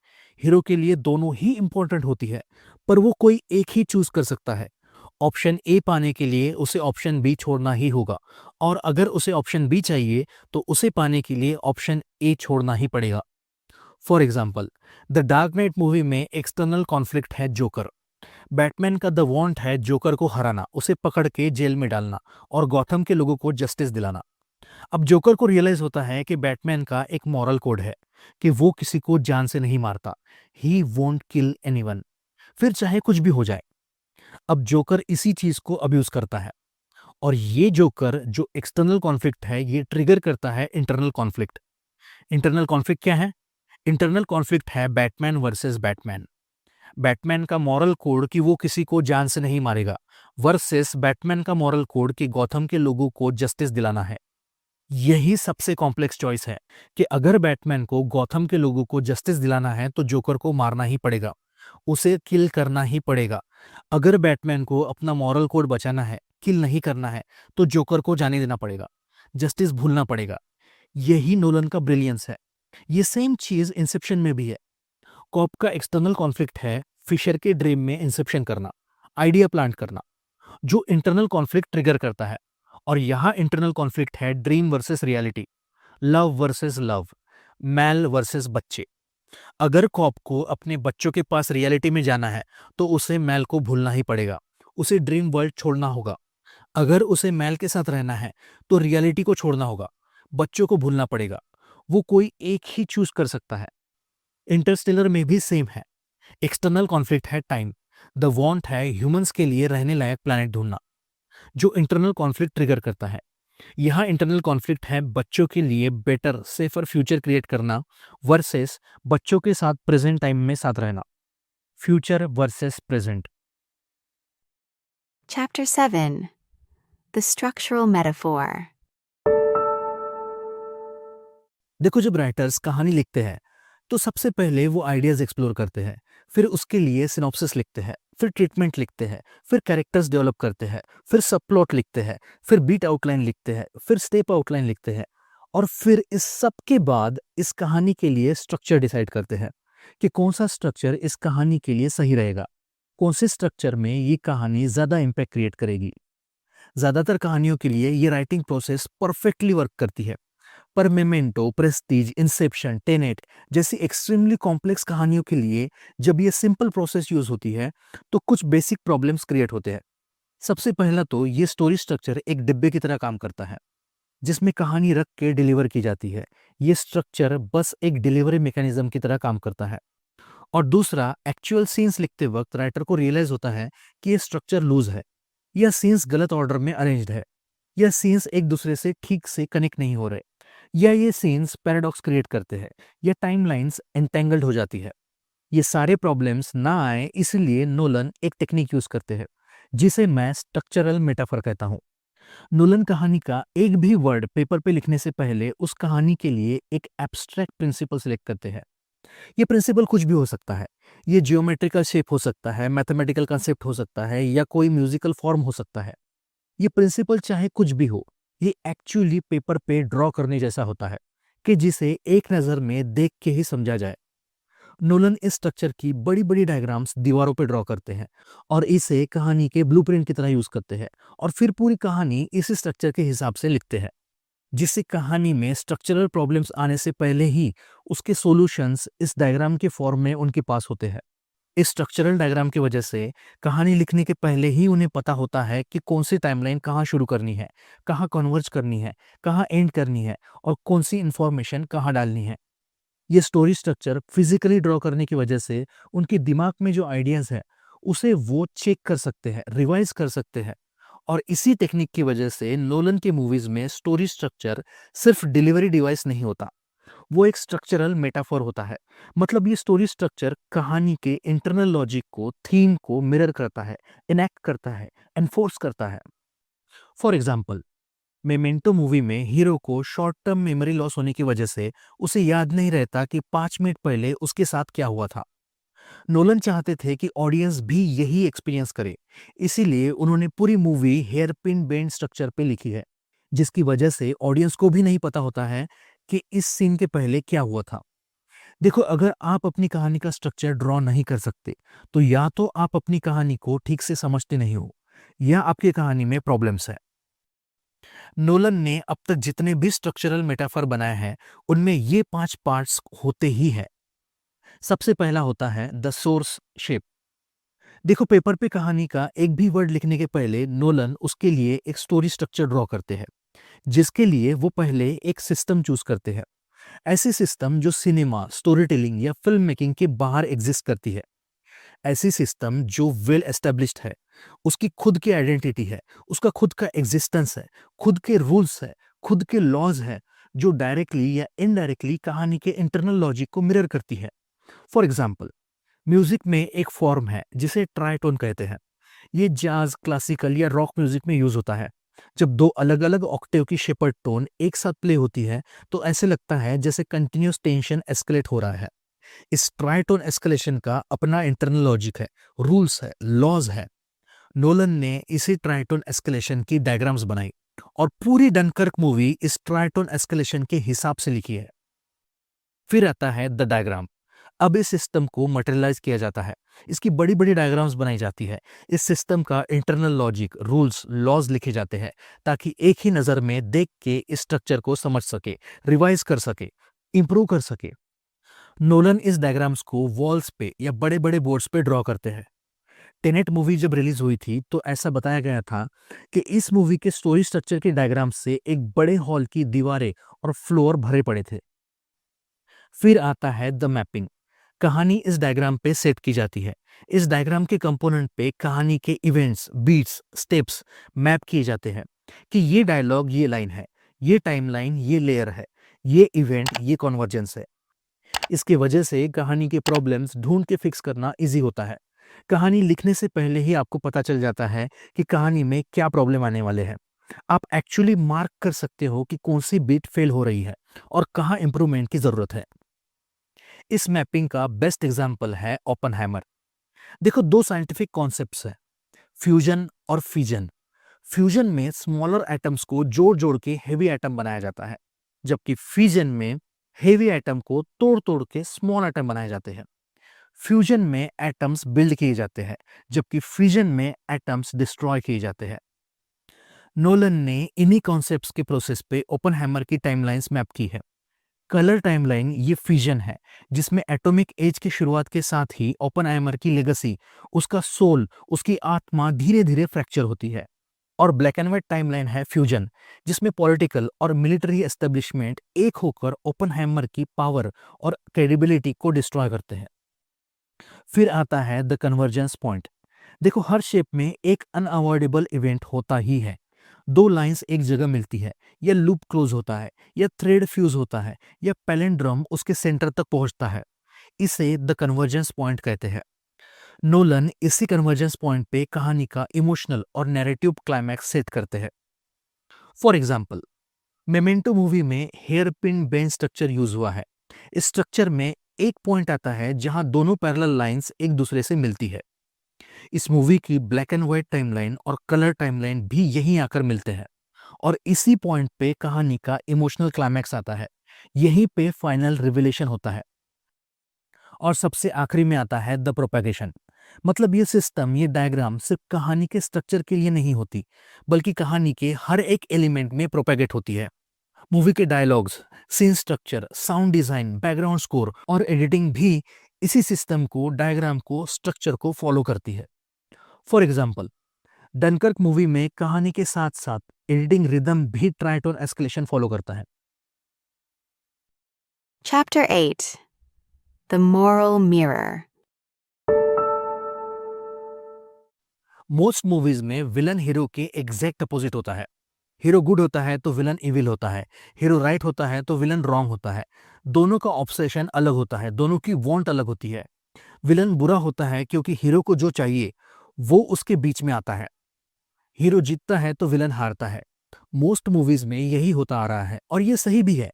हीरो के लिए दोनों ही इंपॉर्टेंट होती है, पर वो कोई एक ही चूज कर सकता है। ऑप्शन ए पाने के लिए उसे ऑप्शन बी छोड़ना ही होगा, और अगर उसे ऑप्शन बी चाहिए तो उसे पाने के लिए ऑप्शन ए छोड़ना ही पड़ेगा। For example, the dark night movie में एक्सटर्नल कॉन्फ्लिक्ट है जोकर। बैटमैन का द वांट है जोकर को हराना, उसे पकड़ के जेल में डालना और गॉथम के लोगों को जस्टिस दिलाना। अब जोकर को रियलाइज होता है कि बैटमैन का एक मॉरल कोड है कि वो किसी को जान से नहीं मारता, ही वोंट किल एनीवन, फिर चाहे कुछ भी हो जाए। अब जोकर इसी चीज को अब्यूज करता है, और ये जोकर जो एक्सटर्नल कॉन्फ्लिक्ट है ये ट्रिगर करता है इंटरनल कॉन्फ्लिक्ट। इंटरनल कॉन्फ्लिक्ट क्या है? इंटरनल कॉन्फ्लिक्ट है बैटमैन वर्सेस बैटमैन। बैटमैन का मॉरल कोड कि वो किसी को जान से नहीं मारेगा, वर्सेस बैटमैन का मॉरल कोड कि गॉथम के लोगों को जस्टिस दिलाना है। यही सबसे कॉम्प्लेक्स चॉइस है कि अगर बैटमैन को गॉथम के लोगों को जस्टिस दिलाना है तो जोकर को मारना ही पड़ेगा, उसे किल करना ही पड़ेगा। अगर बैटमैन को अपना मॉरल कोड बचाना है, किल नहीं करना है, तो जोकर को जाने देना पड़ेगा, जस्टिस भूलना पड़ेगा। यही नोलन का ब्रिलियंस है। ये सेम चीज इंसेप्शन में भी है। कॉप का एक्सटर्नल कॉन्फ्लिक्ट है फिशर के ड्रीम में इंसेप्शन करना, आइडिया प्लांट करना, जो इंटरनल कॉन्फ्लिक्ट ट्रिगर करता है। और यहां इंटरनल कॉन्फ्लिक्ट है dream versus reality, love versus love, Mal versus बच्चे। अगर कॉप को अपने बच्चों के पास रियलिटी में जाना है तो उसे मैल को भूलना ही पड़ेगा, उसे ड्रीम वर्ल्ड छोड़ना होगा। अगर उसे मैल के साथ रहना है तो रियलिटी को छोड़ना होगा, बच्चों को भूलना पड़ेगा। वो कोई एक ही चूज कर सकता है। इंटरस्टेलर में भी सेम है। एक्सटर्नल कॉन्फ्लिक्ट है टाइम, द वांट है ह्यूमंस के लिए रहने लायक प्लैनेट ढूंढना। जो इंटरनल कॉन्फ्लिक्ट ट्रिगर करता है यहाँ इंटरनल कॉन्फ्लिक्ट है बच्चों के लिए बेटर सेफर फ्यूचर क्रिएट करना वर्सेस बच्चों के साथ प्रेजेंट टाइम में साथ रहना. Future versus present. Chapter 7 The Structural Metaphor. देखो, जब राइटर्स कहानी लिखते हैं तो सबसे पहले वो आइडियाज एक्सप्लोर करते हैं, फिर उसके लिए सिनॉप्सिस लिखते हैं, फिर ट्रीटमेंट लिखते हैं, फिर कैरेक्टर्स डेवलप करते हैं, फिर सब प्लॉट लिखते हैं, फिर बीट आउटलाइन लिखते हैं, फिर स्टेप आउटलाइन लिखते हैं, और फिर इस सब के बाद इस कहानी के लिए स्ट्रक्चर डिसाइड करते हैं कि कौन सा स्ट्रक्चर इस कहानी के लिए सही रहेगा, कौन से स्ट्रक्चर में ये कहानी ज़्यादा इम्पैक्ट क्रिएट करेगी. ज़्यादातर कहानियों के लिए ये राइटिंग प्रोसेस परफेक्टली वर्क करती है, पर मेमेंटो, प्रेस्टीज, इंसेप्शन, टेनेट जैसी एक्सट्रीमली कॉम्प्लेक्स कहानियों के लिए जब ये सिंपल प्रोसेस यूज होती है तो कुछ बेसिक प्रॉब्लम्स क्रिएट होते हैं. सबसे पहला तो ये स्टोरी स्ट्रक्चर एक डिब्बे की तरह काम करता है जिसमें कहानी रख के डिलीवर की जाती है. ये स्ट्रक्चर बस एक डिलीवरी मैकेनिज्म की तरह काम करता है. और दूसरा, एक्चुअल सीन्स लिखते वक्त राइटर को रियलाइज होता है कि ये स्ट्रक्चर लूज है, या सीन्स गलत ऑर्डर में अरेंज्ड है, या सीन्स एक दूसरे से ठीक से कनेक्ट नहीं हो रहे, या ये सीन्स पैराडॉक्स क्रिएट करते हैं, या टाइमलाइंस एंटेंगल्ड हो जाती है. ये सारे प्रॉब्लम्स ना आए इसलिए नोलन एक टेक्निक यूज करते हैं जिसे मैं स्ट्रक्चरल मेटाफर कहता हूँ. नोलन कहानी का एक भी वर्ड पेपर पे लिखने से पहले उस कहानी के लिए एक एब्स्ट्रैक्ट प्रिंसिपल सिलेक्ट करते हैं. ये प्रिंसिपल कुछ भी हो सकता है. ये जियोमेट्रिकल शेप हो सकता है, मैथमेटिकल कंसेप्ट हो सकता है, या कोई म्यूजिकल फॉर्म हो सकता है. ये प्रिंसिपल चाहे कुछ भी हो, ये एक्चुअली पेपर पे ड्रॉ करने जैसा होता है कि जिसे एक नज़र में देख के ही समझा जाए. नोलन इस स्ट्रक्चर की बड़ी बड़ी डायग्राम्स दीवारों पे ड्रॉ करते हैं और इसे कहानी के ब्लूप्रिंट की तरह यूज करते हैं, और फिर पूरी कहानी इसी स्ट्रक्चर के हिसाब से लिखते हैं, जिससे कहानी में स्ट्रक्चरल प्रॉब्लम्स आने से पहले ही उसके सॉल्यूशंस इस डायग्राम के फॉर्म में उनके पास होते हैं. इस स्ट्रक्चरल डायग्राम की वजह से कहानी लिखने के पहले ही उन्हें पता होता है कि कौन सी टाइमलाइन कहाँ शुरू करनी है, कहाँ कन्वर्ज करनी है, कहाँ एंड करनी है, और कौन सी इंफॉर्मेशन कहाँ डालनी है. ये स्टोरी स्ट्रक्चर फिजिकली ड्रॉ करने की वजह से उनके दिमाग में जो आइडियाज है उसे वो चेक कर सकते हैं, रिवाइज कर सकते हैं. और इसी टेक्निक की वजह से नोलन के मूवीज में स्टोरी स्ट्रक्चर सिर्फ डिलीवरी डिवाइस नहीं होता, वो एक स्ट्रक्चरल मेटाफोर होता है. मतलब ये स्टोरी स्ट्रक्चर कहानी के इंटरनल लॉजिक को, थीम को मिरर करता है, इनैक्ट करता है, एनफोर्स करता है. फॉर एग्जाम्पल, मेमेंटो मूवी में हीरो को शॉर्ट टर्म मेमोरी लॉस होने की वजह से उसे याद नहीं रहता कि 5 मिनट पहले उसके साथ क्या हुआ था. नोलन चाहते थे कि ऑडियंस भी यही एक्सपीरियंस करे, इसीलिए उन्होंने पूरी movie hairpin bend structure पे लिखी है, जिसकी वजह से ऑडियंस को भी नहीं पता होता है कि इस सीन के पहले क्या हुआ था. देखो, अगर आप अपनी कहानी का स्ट्रक्चर ड्रॉ नहीं कर सकते तो या तो आप अपनी कहानी को ठीक से समझते नहीं हो, या आपकी कहानी में प्रॉब्लम्स है. नोलन ने अब तक जितने भी स्ट्रक्चरल मेटाफर बनाए हैं उनमें ये 5 पार्ट्स होते ही हैं. सबसे पहला होता है द सोर्स शेप. देखो, पेपर पे कहानी का एक भी वर्ड लिखने के पहले नोलन उसके लिए एक स्टोरी स्ट्रक्चर ड्रॉ करते हैं, जिसके लिए वो पहले एक सिस्टम चूज करते हैं. ऐसी सिस्टम जो सिनेमा, स्टोरी टेलिंग या फिल्म मेकिंग के बाहर एग्जिस्ट करती है. ऐसी सिस्टम जो वेल एस्टेब्लिश्ड है, उसकी खुद की आइडेंटिटी है, उसका खुद का एग्जिस्टेंस है, खुद के रूल्स है, खुद के लॉज है, जो डायरेक्टली या इनडायरेक्टली कहानी के इंटरनल लॉजिक को मिरर करती है. फॉर एग्जाम्पल, म्यूजिक में एक फॉर्म है जिसे ट्राइटोन कहते हैं. ये जाज, क्लासिकल या रॉक म्यूजिक में यूज होता है. जब दो अलग अलग ऑक्टेव की शेपर्ड टोन एक साथ प्ले होती है तो ऐसे लगता है जैसे कंटिन्यूस टेंशन एस्केलेट हो रहा है. इस ट्राइटोन एस्केलेशन का अपना इंटरनल लॉजिक है, रूल्स है, लॉज है. नोलन ने इसी ट्राइटोन एस्केलेशन की डायग्राम्स बनाई और पूरी डनकर्क मूवी इस ट्राइटोन एस्केलेशन के हिसाब से लिखी है. फिर आता है द डायग्राम. अब इस सिस्टम को मटेरियलाइज किया जाता है, इसकी बड़ी बड़ी डायग्राम्स बनाई जाती है. इस सिस्टम का इंटरनल लॉजिक, रूल्स, लॉज लिखे जाते हैं ताकि एक ही नज़र में देख के इस स्ट्रक्चर को समझ सके, रिवाइज कर सके, इंप्रूव कर सके. नोलन इस डायग्राम्स को वॉल्स पे या बड़े बड़े बोर्ड्स पे ड्रॉ करते हैं. टेनेट मूवी जब रिलीज हुई थी तो ऐसा बताया गया था कि इस मूवी के स्टोरी स्ट्रक्चर के डायग्राम से एक बड़े हॉल की दीवारें और फ्लोर भरे पड़े थे. फिर आता है द मैपिंग. कहानी इस डायग्राम पे सेट की जाती है. इस डायग्राम के कंपोनेंट पे कहानी के इवेंट्स, बीट्स, स्टेप्स मैप किए जाते हैं. कि ये डायलॉग ये लाइन है, ये टाइमलाइन ये लेयर है, ये इवेंट ये कन्वर्जेंस है। इसकी वजह से कहानी के प्रॉब्लम्स ढूंढ के फिक्स करना इजी होता है। कहानी लिखने से पहले ही आपको पता चल जाता है कि कहानी में क्या प्रॉब्लम आने वाले हैं। आप एक्चुअली मार्क कर सकते हो कि कौन सी बीट फेल हो रही है और कहाँ इंप्रूवमेंट की जरूरत है। इस मैपिंग का बेस्ट एग्जाम्पल है ओपनहाइमर। देखो, दो साइंटिफिक कॉन्सेप्ट्स है, फ्यूजन और फिजन। फ्यूजन में स्मॉलर एटम्स को जोड़ जोड़ के हेवी एटम बनाया जाता है, जबकि फिजन में हेवी एटम को तोड़ तोड़ के स्मॉल एटम बनाए जाते हैं। फ्यूजन में एटम्स बिल्ड किए जाते हैं, जबकि फिजन में एटम्स डिस्ट्रॉय किए जाते हैं। नोलन ने इन्हीं कॉन्सेप्ट्स के प्रोसेस पे ओपनहैमर की टाइमलाइंस मैप की है। कलर टाइमलाइन ये फिजन है, जिसमें एटॉमिक एज की शुरुआत के साथ ही ओपनहाइमर की लेगेसी, उसका सोल, उसकी आत्मा धीरे धीरे फ्रैक्चर होती है। और ब्लैक एंड व्हाइट टाइमलाइन है फ्यूजन, जिसमें पॉलिटिकल और मिलिट्री एस्टेब्लिशमेंट एक होकर ओपनहाइमर की पावर और क्रेडिबिलिटी को डिस्ट्रॉय करते हैं। फिर आता है द कन्वर्जेंस पॉइंट। देखो, हर शेप में एक अनअवॉइडेबल इवेंट होता ही है। दो लाइंस एक जगह मिलती है, या लूप क्लोज होता है, या थ्रेड फ्यूज होता है, या पैलिंड्रोम उसके सेंटर तक पहुंचता है। इसे द कन्वर्जेंस पॉइंट कहते हैं। नोलन इसी कन्वर्जेंस पॉइंट पे कहानी का इमोशनल और नैरेटिव क्लाइमैक्स सेट करते हैं। फॉर एग्जाम्पल, मेमेंटो मूवी में hairpin bend structure use हुआ है। इस स्ट्रक्चर में एक पॉइंट आता है जहां दोनों पैरेलल लाइंस एक दूसरे से मिलती है। इस मूवी की ब्लैक एंड व्हाइट टाइमलाइन और कलर टाइमलाइन भी यहीं आकर मिलते हैं, और इसी पॉइंट पे कहानी का इमोशनल क्लाइमैक्स आता है। यहीं पे फाइनल रिविलेशन होता है। और सबसे आखिरी में आता है द प्रोपेगेशन। मतलब ये सिस्टम, ये डायग्राम सिर्फ कहानी के स्ट्रक्चर के लिए नहीं होती, बल्कि कहानी के हर एक एलिमेंट में प्रोपेगेट होती है। मूवी के dialogues, scene structure, sound design, background score और एडिटिंग भी इसी सिस्टम को, डायग्राम को, स्ट्रक्चर को फॉलो करती है। फॉर एग्जाम्पल, डनकर्क मूवी में कहानी के साथ साथ एडिटिंग रिदम भी ट्राइटोन एस्केलेशन फॉलो करता है। Chapter 8 The Moral Mirror. Most movies में विलन हीरो के एग्जैक्ट अपोजिट होता है। हीरो गुड होता है तो विलन इविल होता है, हीरो राइट होता है तो विलन रॉन्ग होता है। दोनों का ऑब्सेशन अलग होता है, दोनों की वांट अलग होती है। विलन बुरा होता है क्योंकि हीरो को जो चाहिए वो उसके बीच में आता है। हीरो जीतता है तो विलन हारता है। मोस्ट मूवीज में यही होता आ रहा है, और ये सही भी है।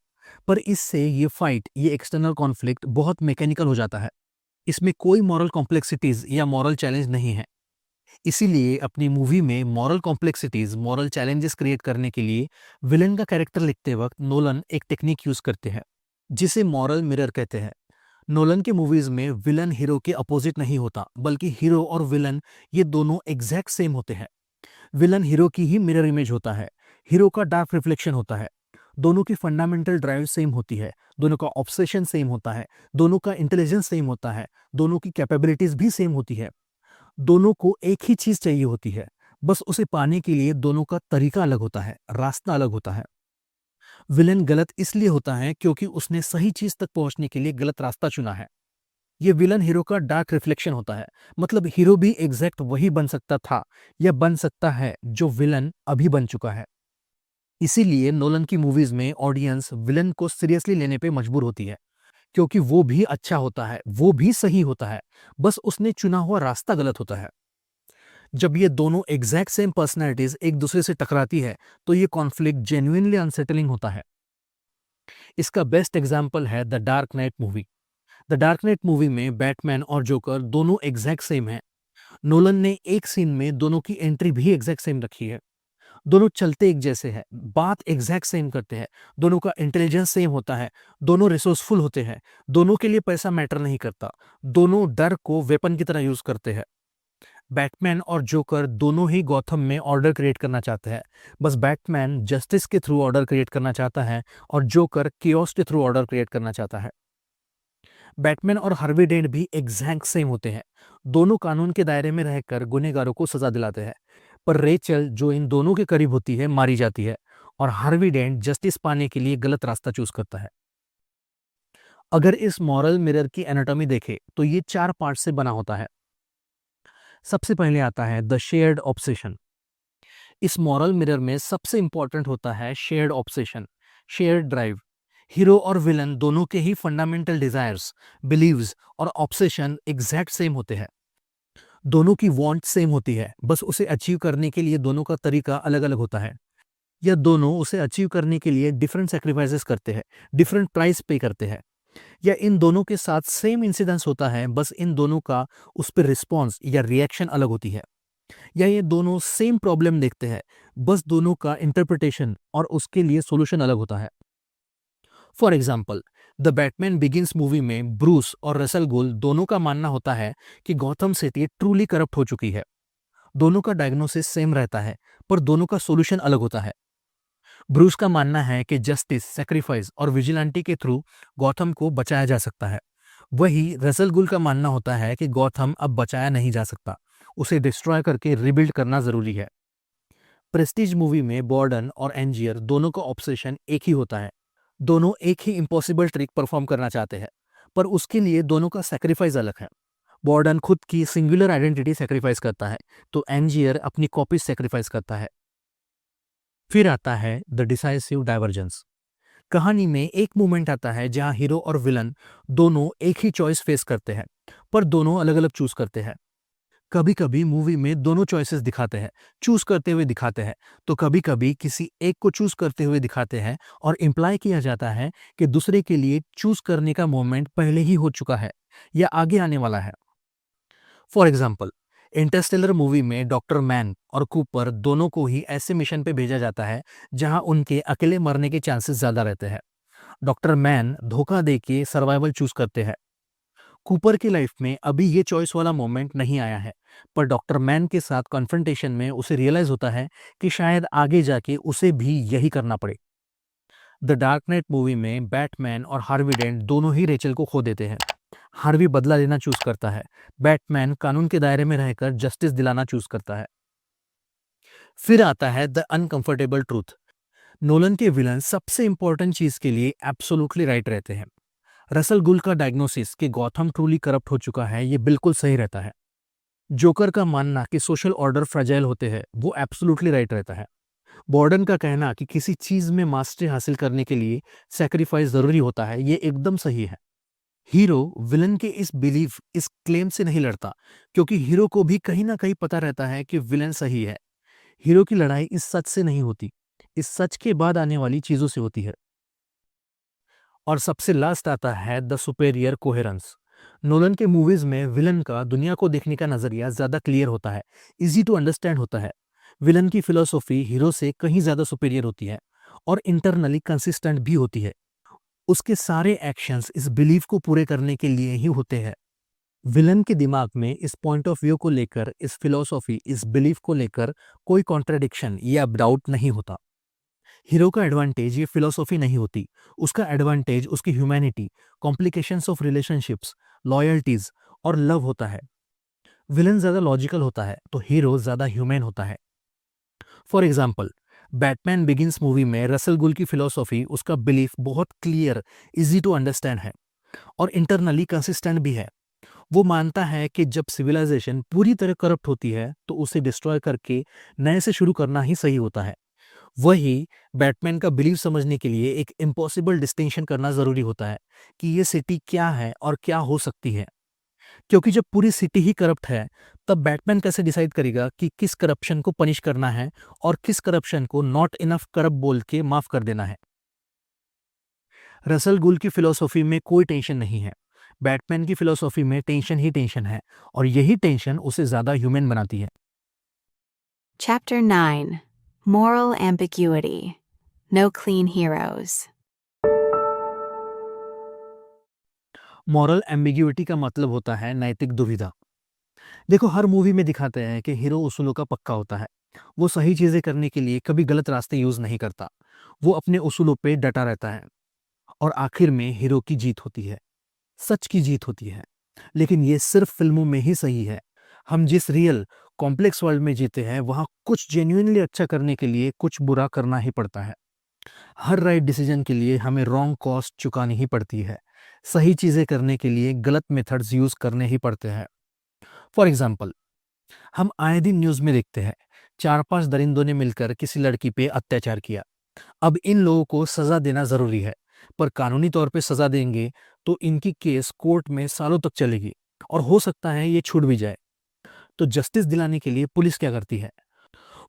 पर इससे ये फाइट, ये एक्सटर्नल कॉन्फ्लिक्ट बहुत मैकेनिकल हो जाता है। इसमें कोई मॉरल कॉम्प्लेक्सिटीज या मॉरल चैलेंज नहीं है। इसीलिए अपनी मूवी में moral complexities, moral challenges create करने के लिए विलन का कैरेक्टर लिखते वक्त नोलन एक टेक्निक यूज करते हैं, जिसे मॉरल मिरर कहते हैं। नोलन के मूवीज में विलन हीरो के अपोजिट नहीं होता, बल्कि हीरो और विलन ये दोनों एग्जैक्ट सेम होते हैं। विलन हीरो की ही मिरर इमेज होता है, हीरो का डार्क रिफ्लेक्शन होता है। दोनों की फंडामेंटल ड्राइव सेम होती है, दोनों का ऑब्सेशन सेम होता है, दोनों का इंटेलिजेंस सेम होता है, दोनों की कैपेबिलिटीज भी सेम होती है। दोनों को एक ही चीज चाहिए होती है, बस उसे पाने के लिए दोनों का तरीका अलग होता है, रास्ता अलग होता है। विलेन गलत इसलिए होता है क्योंकि उसने सही चीज तक पहुंचने के लिए गलत रास्ता चुना है। ये विलन हीरो का डार्क रिफ्लेक्शन होता है। मतलब हीरो भी एग्जैक्ट वही बन सकता था या बन सकता है जो विलन अभी बन चुका है। इसीलिए नोलन की मूवीज में ऑडियंस विलन को सीरियसली लेने पे मजबूर होती है, क्योंकि वो भी अच्छा होता है, वो भी सही होता है, बस उसने चुना हुआ रास्ता गलत होता है। जब ये दोनों एग्जैक्ट सेम पर्सनैलिटीज एक दूसरे से टकराती है, तो ये कॉन्फ्लिक्ट जेन्युइनली अनसेटलिंग होता है। इसका बेस्ट एग्जाम्पल है the dark night movie. The dark night movie में बैटमैन और जोकर दोनों एग्जैक्ट सेम हैं। नोलन ने एक सीन में दोनों की एंट्री भी एग्जैक्ट सेम रखी है। दोनों चलते एक जैसे हैं, बात एग्जैक्ट सेम करते हैं, दोनों का इंटेलिजेंस सेम होता है, दोनों रिसोर्सफुल होते हैं, दोनों के लिए पैसा मैटर नहीं करता, दोनों डर को वेपन की तरह यूज करते हैं। बैटमैन और जोकर दोनों ही गॉथम में ऑर्डर क्रिएट करना चाहते हैं, बस बैटमैन जस्टिस के थ्रू ऑर्डर क्रिएट करना चाहता है और जोकर कियोस के थ्रू ऑर्डर क्रिएट करना चाहता है। बैटमैन और हार्वी डेंट भी एग्जैक्ट सेम होते हैं। दोनों कानून के दायरे में रहकर गुनहगारों को सजा दिलाते हैं, पर रेचल जो इन दोनों के करीब होती है मारी जाती है, और हार्वी डेंट जस्टिस पाने के लिए गलत रास्ता चूज करता है। अगर इस मॉरल मिरर की एनाटॉमी देखें तो ये 4 पार्ट से बना होता है। सबसे पहले आता है द शेयर्ड ऑब्सेशन। इस मॉरल मिरर में सबसे इंपॉर्टेंट होता है shared obsession, shared drive. Hero और विलन दोनों के ही फंडामेंटल डिजायर्स, बिलीव्स और ऑब्सेशन एग्जैक्ट सेम होते हैं। दोनों की वांट सेम होती है, बस उसे अचीव करने के लिए दोनों का तरीका अलग अलग होता है, या दोनों उसे अचीव करने के लिए डिफरेंट सेक्रीफाइसेस करते हैं, डिफरेंट प्राइस पे करते हैं, या इन दोनों के साथ सेम इंसिडेंस होता है, बस इन दोनों का उस पर रिस्पॉन्स या रिएक्शन अलग होती है, या ये दोनों सेम प्रॉब्लम देखते हैं, बस दोनों का इंटरप्रिटेशन और उसके लिए सॉल्यूशन अलग होता है। For example, the Batman begins movie में ब्रूस और रसल गोल दोनों का मानना होता है कि गॉथम सिटी ट्रूली करप्ट हो चुकी है। दोनों का डायग्नोसिस सेम रहता है, पर दोनों का सॉल्यूशन अलग होता है। ब्रूस का मानना है कि जस्टिस, सेक्रीफाइस और विजिलेंटी के थ्रू गॉथम को बचाया जा सकता है। वही रसल गुल का मानना होता है कि गॉथम अब बचाया नहीं जा सकता, उसे डिस्ट्रॉय करके रिबिल्ड करना जरूरी है। प्रेस्टीज मूवी में बॉर्डन और एंजियर दोनों का ऑब्सेशन एक ही होता है। दोनों एक ही इम्पॉसिबल ट्रिक परफॉर्म करना चाहते हैं, पर उसके लिए दोनों का सेक्रीफाइस अलग है। बॉर्डन खुद की सिंगुलर आइडेंटिटी सेक्रीफाइस करता है, तो एंजियर अपनी कॉपी सेक्रीफाइस करता है। फिर आता है द डिसाइसिव डाइवर्जेंस। कहानी में एक मोमेंट आता है जहां हीरो और विलन दोनों एक ही चॉइस फेस करते हैं, पर दोनों अलग अलग चूज करते हैं। कभी कभी मूवी में दोनों चॉइसेस दिखाते हैं, चूज करते हुए दिखाते हैं, तो कभी कभी किसी एक को चूज करते हुए दिखाते हैं और इम्प्लाई किया जाता है कि दूसरे के लिए चूज करने का मोमेंट पहले ही हो चुका है या आगे आने वाला है। फॉर एग्जाम्पल, इंटरस्टेलर मूवी में डॉक्टर मैन और कूपर दोनों को ही ऐसे मिशन पे भेजा जाता है जहां उनके अकेले मरने के चांसेस ज्यादा रहते हैं। डॉक्टर मैन धोखा दे के सर्वाइवल चूज करते हैं। कूपर की लाइफ में अभी ये चॉइस वाला मोमेंट नहीं आया है, पर डॉक्टर मैन के साथ कॉन्फ्रंटेशन में उसे रियलाइज होता है कि शायद आगे जाके उसे भी यही करना पड़े। द डार्क नाइट मूवी में बैटमैन और हार्वी डेंट दोनों ही रेचल को खो देते हैं। हार्वी बदला लेना चूज करता है, बैटमैन कानून के दायरे में रहकर जस्टिस दिलाना चूज करता है। फिर आता है द अनकंफर्टेबल ट्रूथ। नोलन के विलन सबसे इंपॉर्टेंट चीज के लिए एब्सोल्युटली राइट रहते हैं। रसल गुल का डायग्नोसिस कि गॉथम ट्रूली करप्ट हो चुका है, ये बिल्कुल सही रहता है। जोकर का मानना कि सोशल ऑर्डर फ्रेजाइल होते हैं, वो एब्सोल्युटली राइट रहता है। बॉर्डन का कहना कि किसी चीज में मास्टरी हासिल करने के लिए सैक्रिफाइस जरूरी होता है, ये एकदम सही है। हीरो विलन के इस बिलीफ, इस क्लेम से नहीं लड़ता, क्योंकि हीरो को भी कहीं ना कहीं पता रहता है कि विलन सही है। हीरो की लड़ाई इस सच से नहीं होती, इस सच के बाद आने वाली चीजों से होती है। और सबसे लास्ट आता है द सुपेरियर कोहेरेंस। नोलन के मूवीज में विलन का दुनिया को देखने का नजरिया ज्यादा क्लियर होता है, इजी टू अंडरस्टैंड होता है। विलन की फिलोसॉफी हीरो से कहीं ज्यादा सुपेरियर होती है और इंटरनली कंसिस्टेंट भी होती है। उसके सारे एक्शंस इस बिलीफ को पूरे करने के लिए ही होते हैं। विलन के दिमाग में इस पॉइंट ऑफ व्यू को लेकर, इस फिलोसॉफी, इस बिलीफ को लेकर कोई कॉन्ट्रडिक्शन या डाउट नहीं होता। हीरो का एडवांटेज ये फिलोसॉफी नहीं होती, उसका एडवांटेज उसकी humanity, complications of relationships, loyalties और लव होता है। विलन ज्यादा लॉजिकल होता है, तो हीरो ज्यादा ह्यूमन होता है। For example, Batman begins movie में रसल गुल की फिलोसॉफी, उसका बिलीफ बहुत क्लियर, इजी टू अंडरस्टैंड है और इंटरनली कंसिस्टेंट भी है। वो मानता है कि जब सिविलाइजेशन पूरी तरह करप्ट होती है, तो उसे डिस्ट्रॉय करके नए से शुरू करना ही सही होता है। वही बैटमैन का बिलीव समझने के लिए एक इम्पॉसिबल डिस्टिंक्शन करना जरूरी होता है कि ये सिटी क्या है और क्या हो सकती है। क्योंकि जब पूरी सिटी ही करप्ट है, तब बैटमैन कैसे डिसाइड करेगा कि किस करप्शन को पनिश करना है और किस करप्शन को नॉट इनफ करप्ट बोल के माफ कर देना है। रसल गुल की फिलोसॉफी में कोई टेंशन नहीं है, बैटमैन की फिलोसॉफी में टेंशन ही टेंशन है, और यही टेंशन उसे ज्यादा ह्यूमन बनाती है। Chapter 9 Moral Ambiguity. No Clean Heroes. Moral ambiguity का मतलब होता है नैतिक दुविधा। देखो, हर मूवी में दिखाते हैं कि हीरो उसूलों का पक्का होता है। वो सही चीजें करने के लिए कभी गलत रास्ते यूज नहीं करता, वो अपने उसूलों पे डटा रहता है और आखिर में हीरो की जीत होती है, सच की जीत होती है। लेकिन ये सिर्फ फिल्मों में ही सही है। हम जिस रियल कॉम्प्लेक्स वर्ल्ड में जीते हैं, वहाँ कुछ जेन्युइनली अच्छा करने के लिए कुछ बुरा करना ही पड़ता है। हर राइट डिसीजन के लिए हमें रॉन्ग कॉस्ट चुकानी ही पड़ती है। सही चीजें करने के लिए गलत मेथड्स यूज करने ही पड़ते हैं। फॉर एग्जाम्पल, हम आए दिन न्यूज में देखते हैं 4-5 दरिंदों ने मिलकर किसी लड़की पे अत्याचार किया। अब इन लोगों को सजा देना जरूरी है, पर कानूनी तौर पे सजा देंगे तो इनकी केस कोर्ट में सालों तक चलेगी और हो सकता है ये छूट भी जाए। तो जस्टिस दिलाने के लिए पुलिस क्या करती है?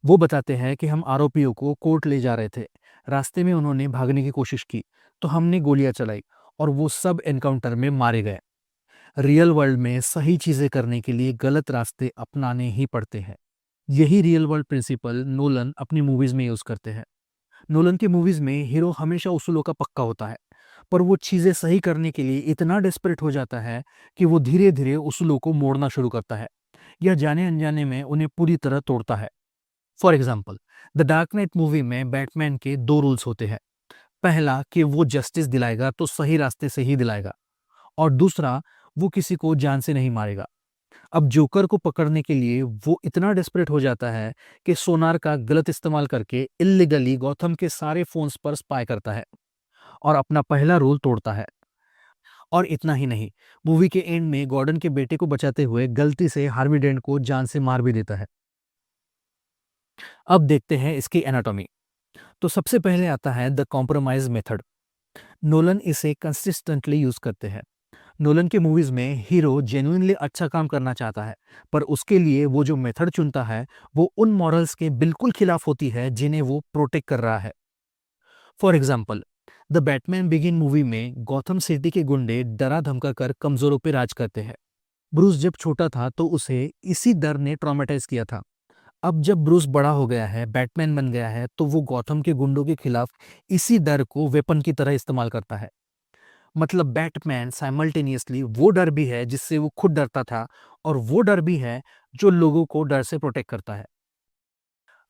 वो बताते हैं कि हम आरोपियों को कोर्ट ले जा रहे थे, रास्ते में उन्होंने भागने की कोशिश की तो हमने गोलियां चलाई और वो सब एनकाउंटर में मारे गए। रियल वर्ल्ड में सही चीजें करने के लिए गलत रास्ते अपनाने ही पड़ते हैं। यही रियल वर्ल्ड प्रिंसिपल नोलन अपनी मूवीज में यूज करते हैं। नोलन की मूवीज में हीरो हमेशा उसूलों का पक्का होता है, पर वो चीजें सही करने के लिए इतना डेस्परेट हो जाता है कि वो धीरे धीरे उसूलों को मोड़ना शुरू करता है या जाने अनजाने में उन्हें पूरी तरह तोड़ता है। For example, the dark night movie में बैटमैन के 2 रूल्स होते हैं। पहला कि वो जस्टिस दिलाएगा तो सही रास्ते से ही दिलाएगा, और दूसरा, वो किसी को जान से नहीं मारेगा। अब जोकर को पकड़ने के लिए वो इतना डेस्परेट हो जाता है कि सोनार का गलत इस्तेमाल करके इल्लीगली गौथम के सारे फोन्स पर स्पाई करता है और अपना पहला रूल तोड़ता है। और इतना ही नहीं, मूवी के एंड में गॉर्डन के बेटे को बचाते हुए गलती से हार्वी डेंट को जान से मार भी देता है। अब देखते हैं इसकी एनाटॉमी। तो सबसे पहले आता है द कॉम्प्रोमाइज मेथड। नोलन इसे कंसिस्टेंटली यूज करते हैं। नोलन के मूवीज में हीरो जेन्युइनली अच्छा काम करना चाहता है, पर उसके लिए वो जो मेथड चुनता है वो उन मॉरल्स के बिल्कुल खिलाफ होती है जिन्हें वो प्रोटेक्ट कर रहा है। For example, the Batman begin movie में गॉथम सिटी के गुंडे डरा धमका कर कमजोरों पर राज करते हैं। ब्रूस जब छोटा था तो उसे इसी डर ने ट्रॉमेटाइज किया था। अब जब ब्रूस बड़ा हो गया है, बैटमैन बन गया है, तो वो गॉथम के गुंडों के खिलाफ इसी डर को वेपन की तरह इस्तेमाल करता है। मतलब बैटमैन साइमल्टेनियसली वो डर भी है जिससे वो खुद डरता था, और वो डर भी है जो लोगों को डर से प्रोटेक्ट करता है।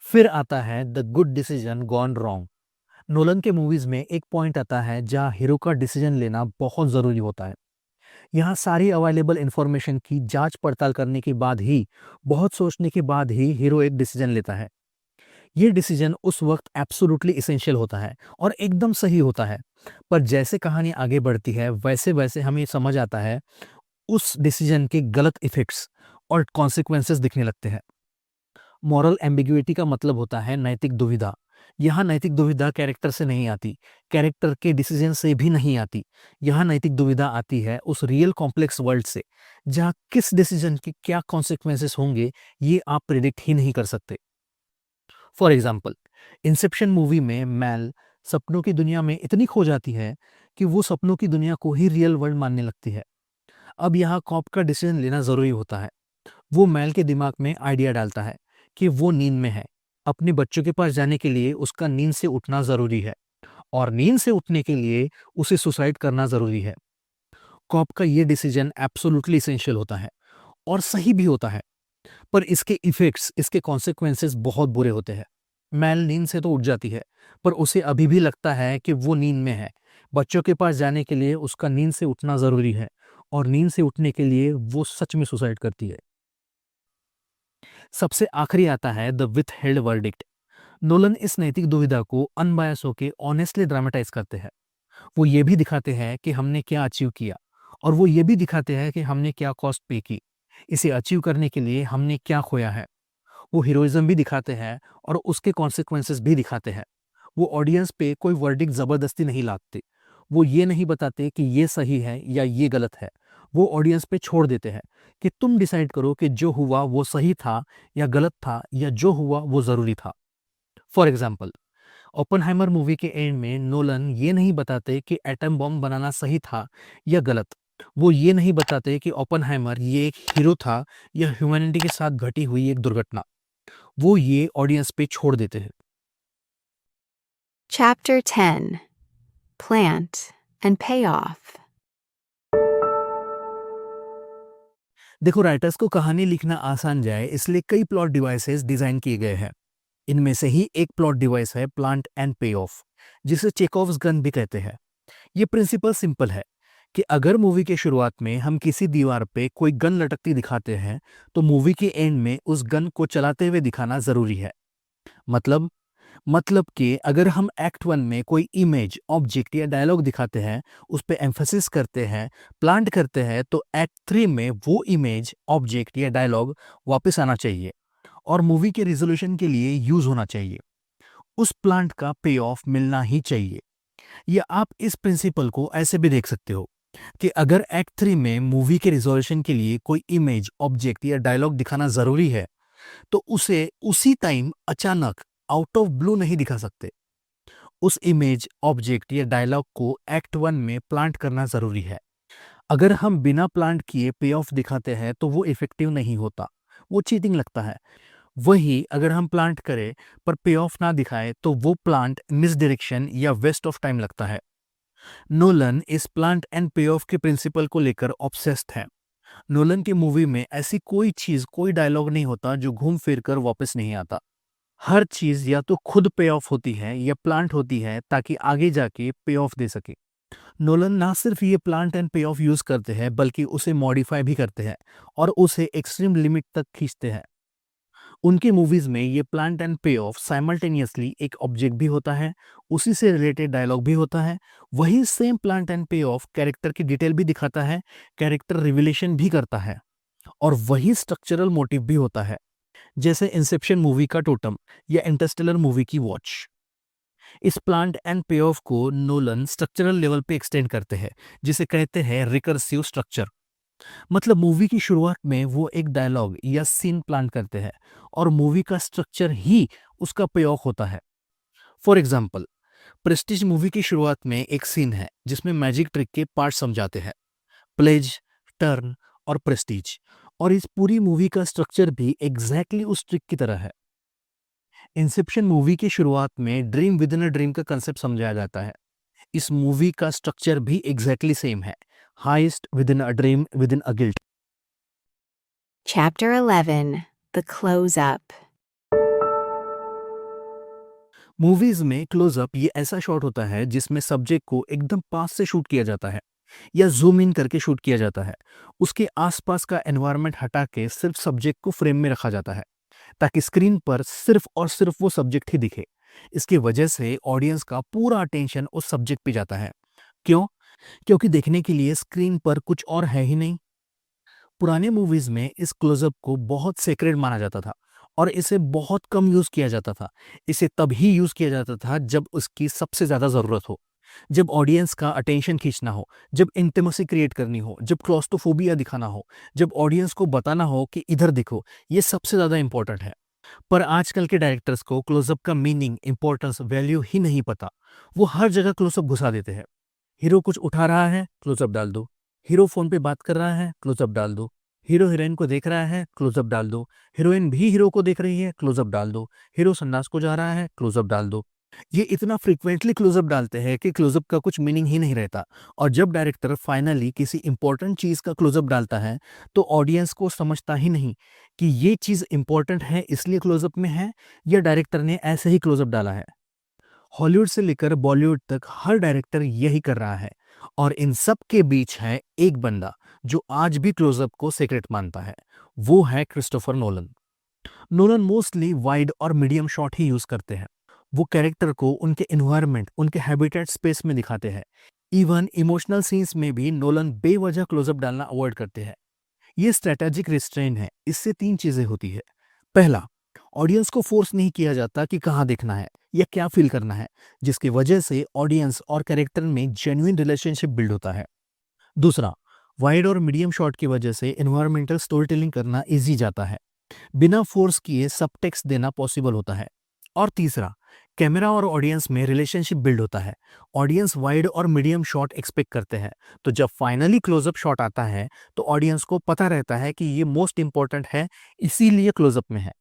फिर आता है the good decision gone wrong. Nolan के मूवीज में एक पॉइंट आता है जहां हीरो का डिसीजन लेना बहुत जरूरी होता है। यहाँ सारी अवेलेबल इंफॉर्मेशन की जांच पड़ताल करने के बाद ही, बहुत सोचने के बाद ही हीरो एक डिसीजन लेता है। ये डिसीजन उस वक्त एब्सोल्युटली इसेंशियल होता है और एकदम सही होता है, पर जैसे कहानी आगे बढ़ती है वैसे वैसे हमें समझ आता है उस डिसीजन के गलत इफेक्ट्स और कॉन्सिक्वेंसेस दिखने लगते हैं। मॉरल एम्बिग्युइटी का मतलब होता है नैतिक दुविधा। यहाँ नैतिक दुविधा कैरेक्टर से नहीं आती, कैरेक्टर के डिसीजन से भी नहीं आती। यहाँ नैतिक दुविधा आती है उस रियल कॉम्प्लेक्स वर्ल्ड से, जहाँ किस डिसीजन के क्या कॉन्सिक्वेंसेस होंगे ये आप प्रिडिक्ट ही नहीं कर सकते। फॉर एग्जाम्पल, इंसेप्शन मूवी में मैल सपनों की दुनिया में इतनी खो जाती है कि वो सपनों की दुनिया को ही रियल वर्ल्ड मानने लगती है। अब यहाँ कॉप का डिसीजन लेना जरूरी होता है। वो मैल के दिमाग में आइडिया डालता है कि वो नींद में है। अपने बच्चों के पास जाने के लिए उसका नींद से उठना जरूरी है, और नींद से उठने के लिए उसे सुसाइड करना जरूरी है। कॉप का ये डिसीजन एब्सोल्युटली इसेंशियल होता है और सही भी होता है, पर इसके इफेक्ट्स, इसके कॉन्सिक्वेंसेस बहुत बुरे होते हैं। मैल नींद से तो उठ जाती है, पर उसे अभी भी लगता है कि वो नींद में है। बच्चों के पास जाने के लिए उसका नींद से उठना जरूरी है, और नींद से उठने के लिए वो सच में सुसाइड करती है। सबसे आखिरी आता है the with held verdict. Nolan इस नैतिक दुविधा को अनबायस होकर ऑनेस्टली ड्रामेटाइज करते हैं। वो ये भी दिखाते हैं कि हमने क्या अचीव किया, और वो ये भी दिखाते हैं कि हमने क्या कॉस्ट पे की। इसे अचीव करने के लिए हमने क्या खोया है। वो हीरोइज्म भी दिखाते हैं और उसके कॉन्सिक्वेंसेस भी दिखाते हैं। वो ऑडियंस पे कोई वर्डिक्ट जबरदस्ती नहीं लादते। वो ये नहीं बताते कि ये सही है या ये गलत है। वो ऑडियंस पे छोड़ देते हैं कि तुम डिसाइड करो कि जो हुआ वो सही था या गलत था, या जो हुआ वो जरूरी था। फॉर एग्जाम्पल, ओपनहाइमर मूवी के एंड में नोलन ये नहीं बताते कि एटम बॉम्ब बनाना सही था या गलत। वो ये नहीं बताते कि ओपनहाइमर ये एक हीरो था या ह्यूमैनिटी के साथ घटी हुई एक दुर्घटना। वो ये ऑडियंस पे छोड़ देते हैं। Chapter 10 Plant and Payoff. देखो, राइटर्स को कहानी लिखना आसान जाए इसलिए कई प्लॉट डिवाइसेस डिजाइन किए गए हैं। इनमें से ही एक प्लॉट डिवाइस है प्लांट एंड पे ऑफ, जिसे चेकॉव्स गन भी कहते हैं। ये प्रिंसिपल सिंपल है कि अगर मूवी के शुरुआत में हम किसी दीवार पे कोई गन लटकती दिखाते हैं, तो मूवी के एंड में उस गन को चलाते हुए दिखाना जरूरी है। मतलब कि अगर हम एक्ट 1 में कोई इमेज, ऑब्जेक्ट या डायलॉग दिखाते हैं, उस पे एम्फेसिस करते हैं, प्लांट करते हैं, तो एक्ट 3 में वो इमेज, ऑब्जेक्ट या डायलॉग वापस आना चाहिए। और मूवी के रिजोल्यूशन के लिए यूज होना चाहिए। उस प्लांट का पे ऑफ मिलना ही चाहिए। या आप इस प्रिंसिपल को ऐसे भी देख सकते हो कि अगर एक्ट 3 में मूवी के रिजोल्यूशन के लिए कोई इमेज, ऑब्जेक्ट या डायलॉग दिखाना जरूरी है, तो उसे उसी टाइम अचानक आउट ऑफ ब्लू नहीं दिखा सकते। उस इमेज, ऑब्जेक्ट या डायलॉग को एक्ट 1 में प्लांट करना जरूरी है। अगर हम बिना प्लांट किए पे ऑफ दिखाते हैं तो वो इफेक्टिव नहीं होता, वो चीटिंग लगता है। वही अगर हम प्लांट करें पर पे ऑफ ना दिखाए तो वो प्लांट मिस डायरेक्शन या वेस्ट ऑफ टाइम लगता है। नोलन इस प्लांट एंड पे ऑफ के प्रिंसिपल को लेकर ऑब्सेस्ड है। नोलन की मूवी में ऐसी कोई चीज, कोई डायलॉग नहीं होता जो घूम फिर कर वापस नहीं आता। हर चीज या तो खुद पे ऑफ होती है या प्लांट होती है ताकि आगे जाके पे ऑफ दे सके। नोलन ना सिर्फ ये प्लांट एंड पे ऑफ यूज करते हैं बल्कि उसे मॉडिफाई भी करते हैं और उसे एक्सट्रीम लिमिट तक खींचते हैं। उनकी मूवीज में ये प्लांट एंड पे ऑफ साइमल्टेनियसली एक ऑब्जेक्ट भी होता है, उसी से रिलेटेड डायलॉग भी होता है। वही सेम प्लांट एंड पे ऑफ कैरेक्टर की डिटेल भी दिखाता है, कैरेक्टर रिविलेशन भी करता है, और वही स्ट्रक्चरल मोटिव भी होता है, जैसे इंसेप्शन मूवी का टोटम या इंटरस्टेलर मूवी की वॉच। इस प्लांट एंड पे ऑफ को नोलन स्ट्रक्चरल लेवल पे एक्सटेंड करते हैं, जिसे कहते हैं रिकर्सिव स्ट्रक्चर। मतलब मूवी की शुरुआत में वो एक डायलॉग या सीन प्लान करते हैं और मूवी का स्ट्रक्चर ही उसका पे ऑफ होता है। फॉर एग्जाम्पल, प्रेस्टीज मूवी की शुरुआत में एक सीन है जिसमें मैजिक ट्रिक के पार्ट समझाते हैं, प्लेज, टर्न और प्रेस्टीज, और इस पूरी मूवी का स्ट्रक्चर भी एग्जैक्टली उस ट्रिक की तरह है। इंसेप्शन मूवी की शुरुआत में dream within a dream का कंसेप्ट समझाया जाता है। इस मूवी का स्ट्रक्चर भी एग्जैक्टली सेम है, heist within a dream within a guilt. Chapter 11. The Close-Up. Movies में क्लोजअप ये ऐसा शॉट होता है जिसमें सब्जेक्ट को एकदम पास से शूट किया जाता है या जूम इन करके शूट किया जाता है। उसके आसपास का एनवायरनमेंट हटा के सिर्फ सब्जेक्ट को फ्रेम में रखा जाता है ताकि स्क्रीन पर सिर्फ और सिर्फ वो सब्जेक्ट ही दिखे। इसकी वजह से ऑडियंस का पूरा अटेंशन उस सब्जेक्ट पे जाता है। क्यों? क्योंकि देखने के लिए स्क्रीन पर कुछ और है ही नहीं। पुराने मूवीज में इस क्लोजअप को बहुत सेक्रेड माना जाता था और इसे बहुत कम यूज किया जाता था। इसे तभी यूज किया जाता था जब उसकी सबसे ज्यादा जरूरत हो, जब ऑडियंस का अटेंशन खींचना हो, जब इंटिमेसी क्रिएट करनी हो, जब क्लॉस्ट्रोफोबिया दिखाना हो, जब ऑडियंस को बताना हो कि इधर देखो, ये सबसे ज्यादा इंपॉर्टेंट है। पर आजकल के डायरेक्टर्स को क्लोजअप का मीनिंग, इंपॉर्टेंस, वैल्यू ही नहीं पता। वो हर जगह क्लोजअप घुसा देते हैं। हीरो कुछ उठा रहा है, क्लोजअप डाल दो। हीरो फोन पे बात कर रहा है, क्लोजअप डाल दो। हीरो हीरोइन को देख रहा है, क्लोजअप डाल दो। हीरोइन भी हीरो को देख रही है, क्लोजअप डाल दो। हीरो संन्यास को जा रहा है, क्लोजअप डाल दो। ये इतना फ्रीक्वेंटली क्लोजअप डालते हैं कि क्लोजअप का कुछ मीनिंग ही नहीं रहता। और जब डायरेक्टर फाइनली किसी इंपॉर्टेंट चीज का क्लोजअप डालता है तो ऑडियंस को समझता ही नहीं कि ये चीज इंपॉर्टेंट है इसलिए क्लोजअप में है, या डायरेक्टर ने ऐसे ही क्लोजअप डाला है। हॉलीवुड से लेकर बॉलीवुड तक हर डायरेक्टर यही कर रहा है, और इन सब के बीच है एक बंदा जो आज भी क्लोजअप को सीक्रेट मानता है। वो है Christopher Nolan. Nolan mostly wide और मीडियम शॉट ही यूज करते हैं। वो कैरेक्टर को उनके एनवायरनमेंट, उनके हैबिटेट स्पेस में दिखाते हैं। इवन इमोशनल सीन्स में भी नोलन बेवजह क्लोजअप डालना अवॉइड करते हैं। ये स्ट्रेटेजिक रिस्ट्रेन है। इससे तीन चीजें होती है। पहला, ऑडियंस को फोर्स नहीं किया जाता कि कहाँ देखना है या क्या फील करना है, जिसकी वजह से ऑडियंस और कैरेक्टर में जेन्युइन रिलेशनशिप बिल्ड होता है। दूसरा, वाइड और मीडियम शॉट की वजह से एनवायरमेंटल स्टोरी टेलिंग करना इजी जाता है, बिना फोर्स किए सब टेक्स्ट देना पॉसिबल होता है। और तीसरा, कैमरा और ऑडियंस में रिलेशनशिप बिल्ड होता है। ऑडियंस वाइड और मीडियम शॉट एक्सपेक्ट करते हैं, तो जब फाइनली क्लोजअप शॉट आता है तो ऑडियंस को पता रहता है कि ये मोस्ट इंपॉर्टेंट है, इसीलिए क्लोजअप में है।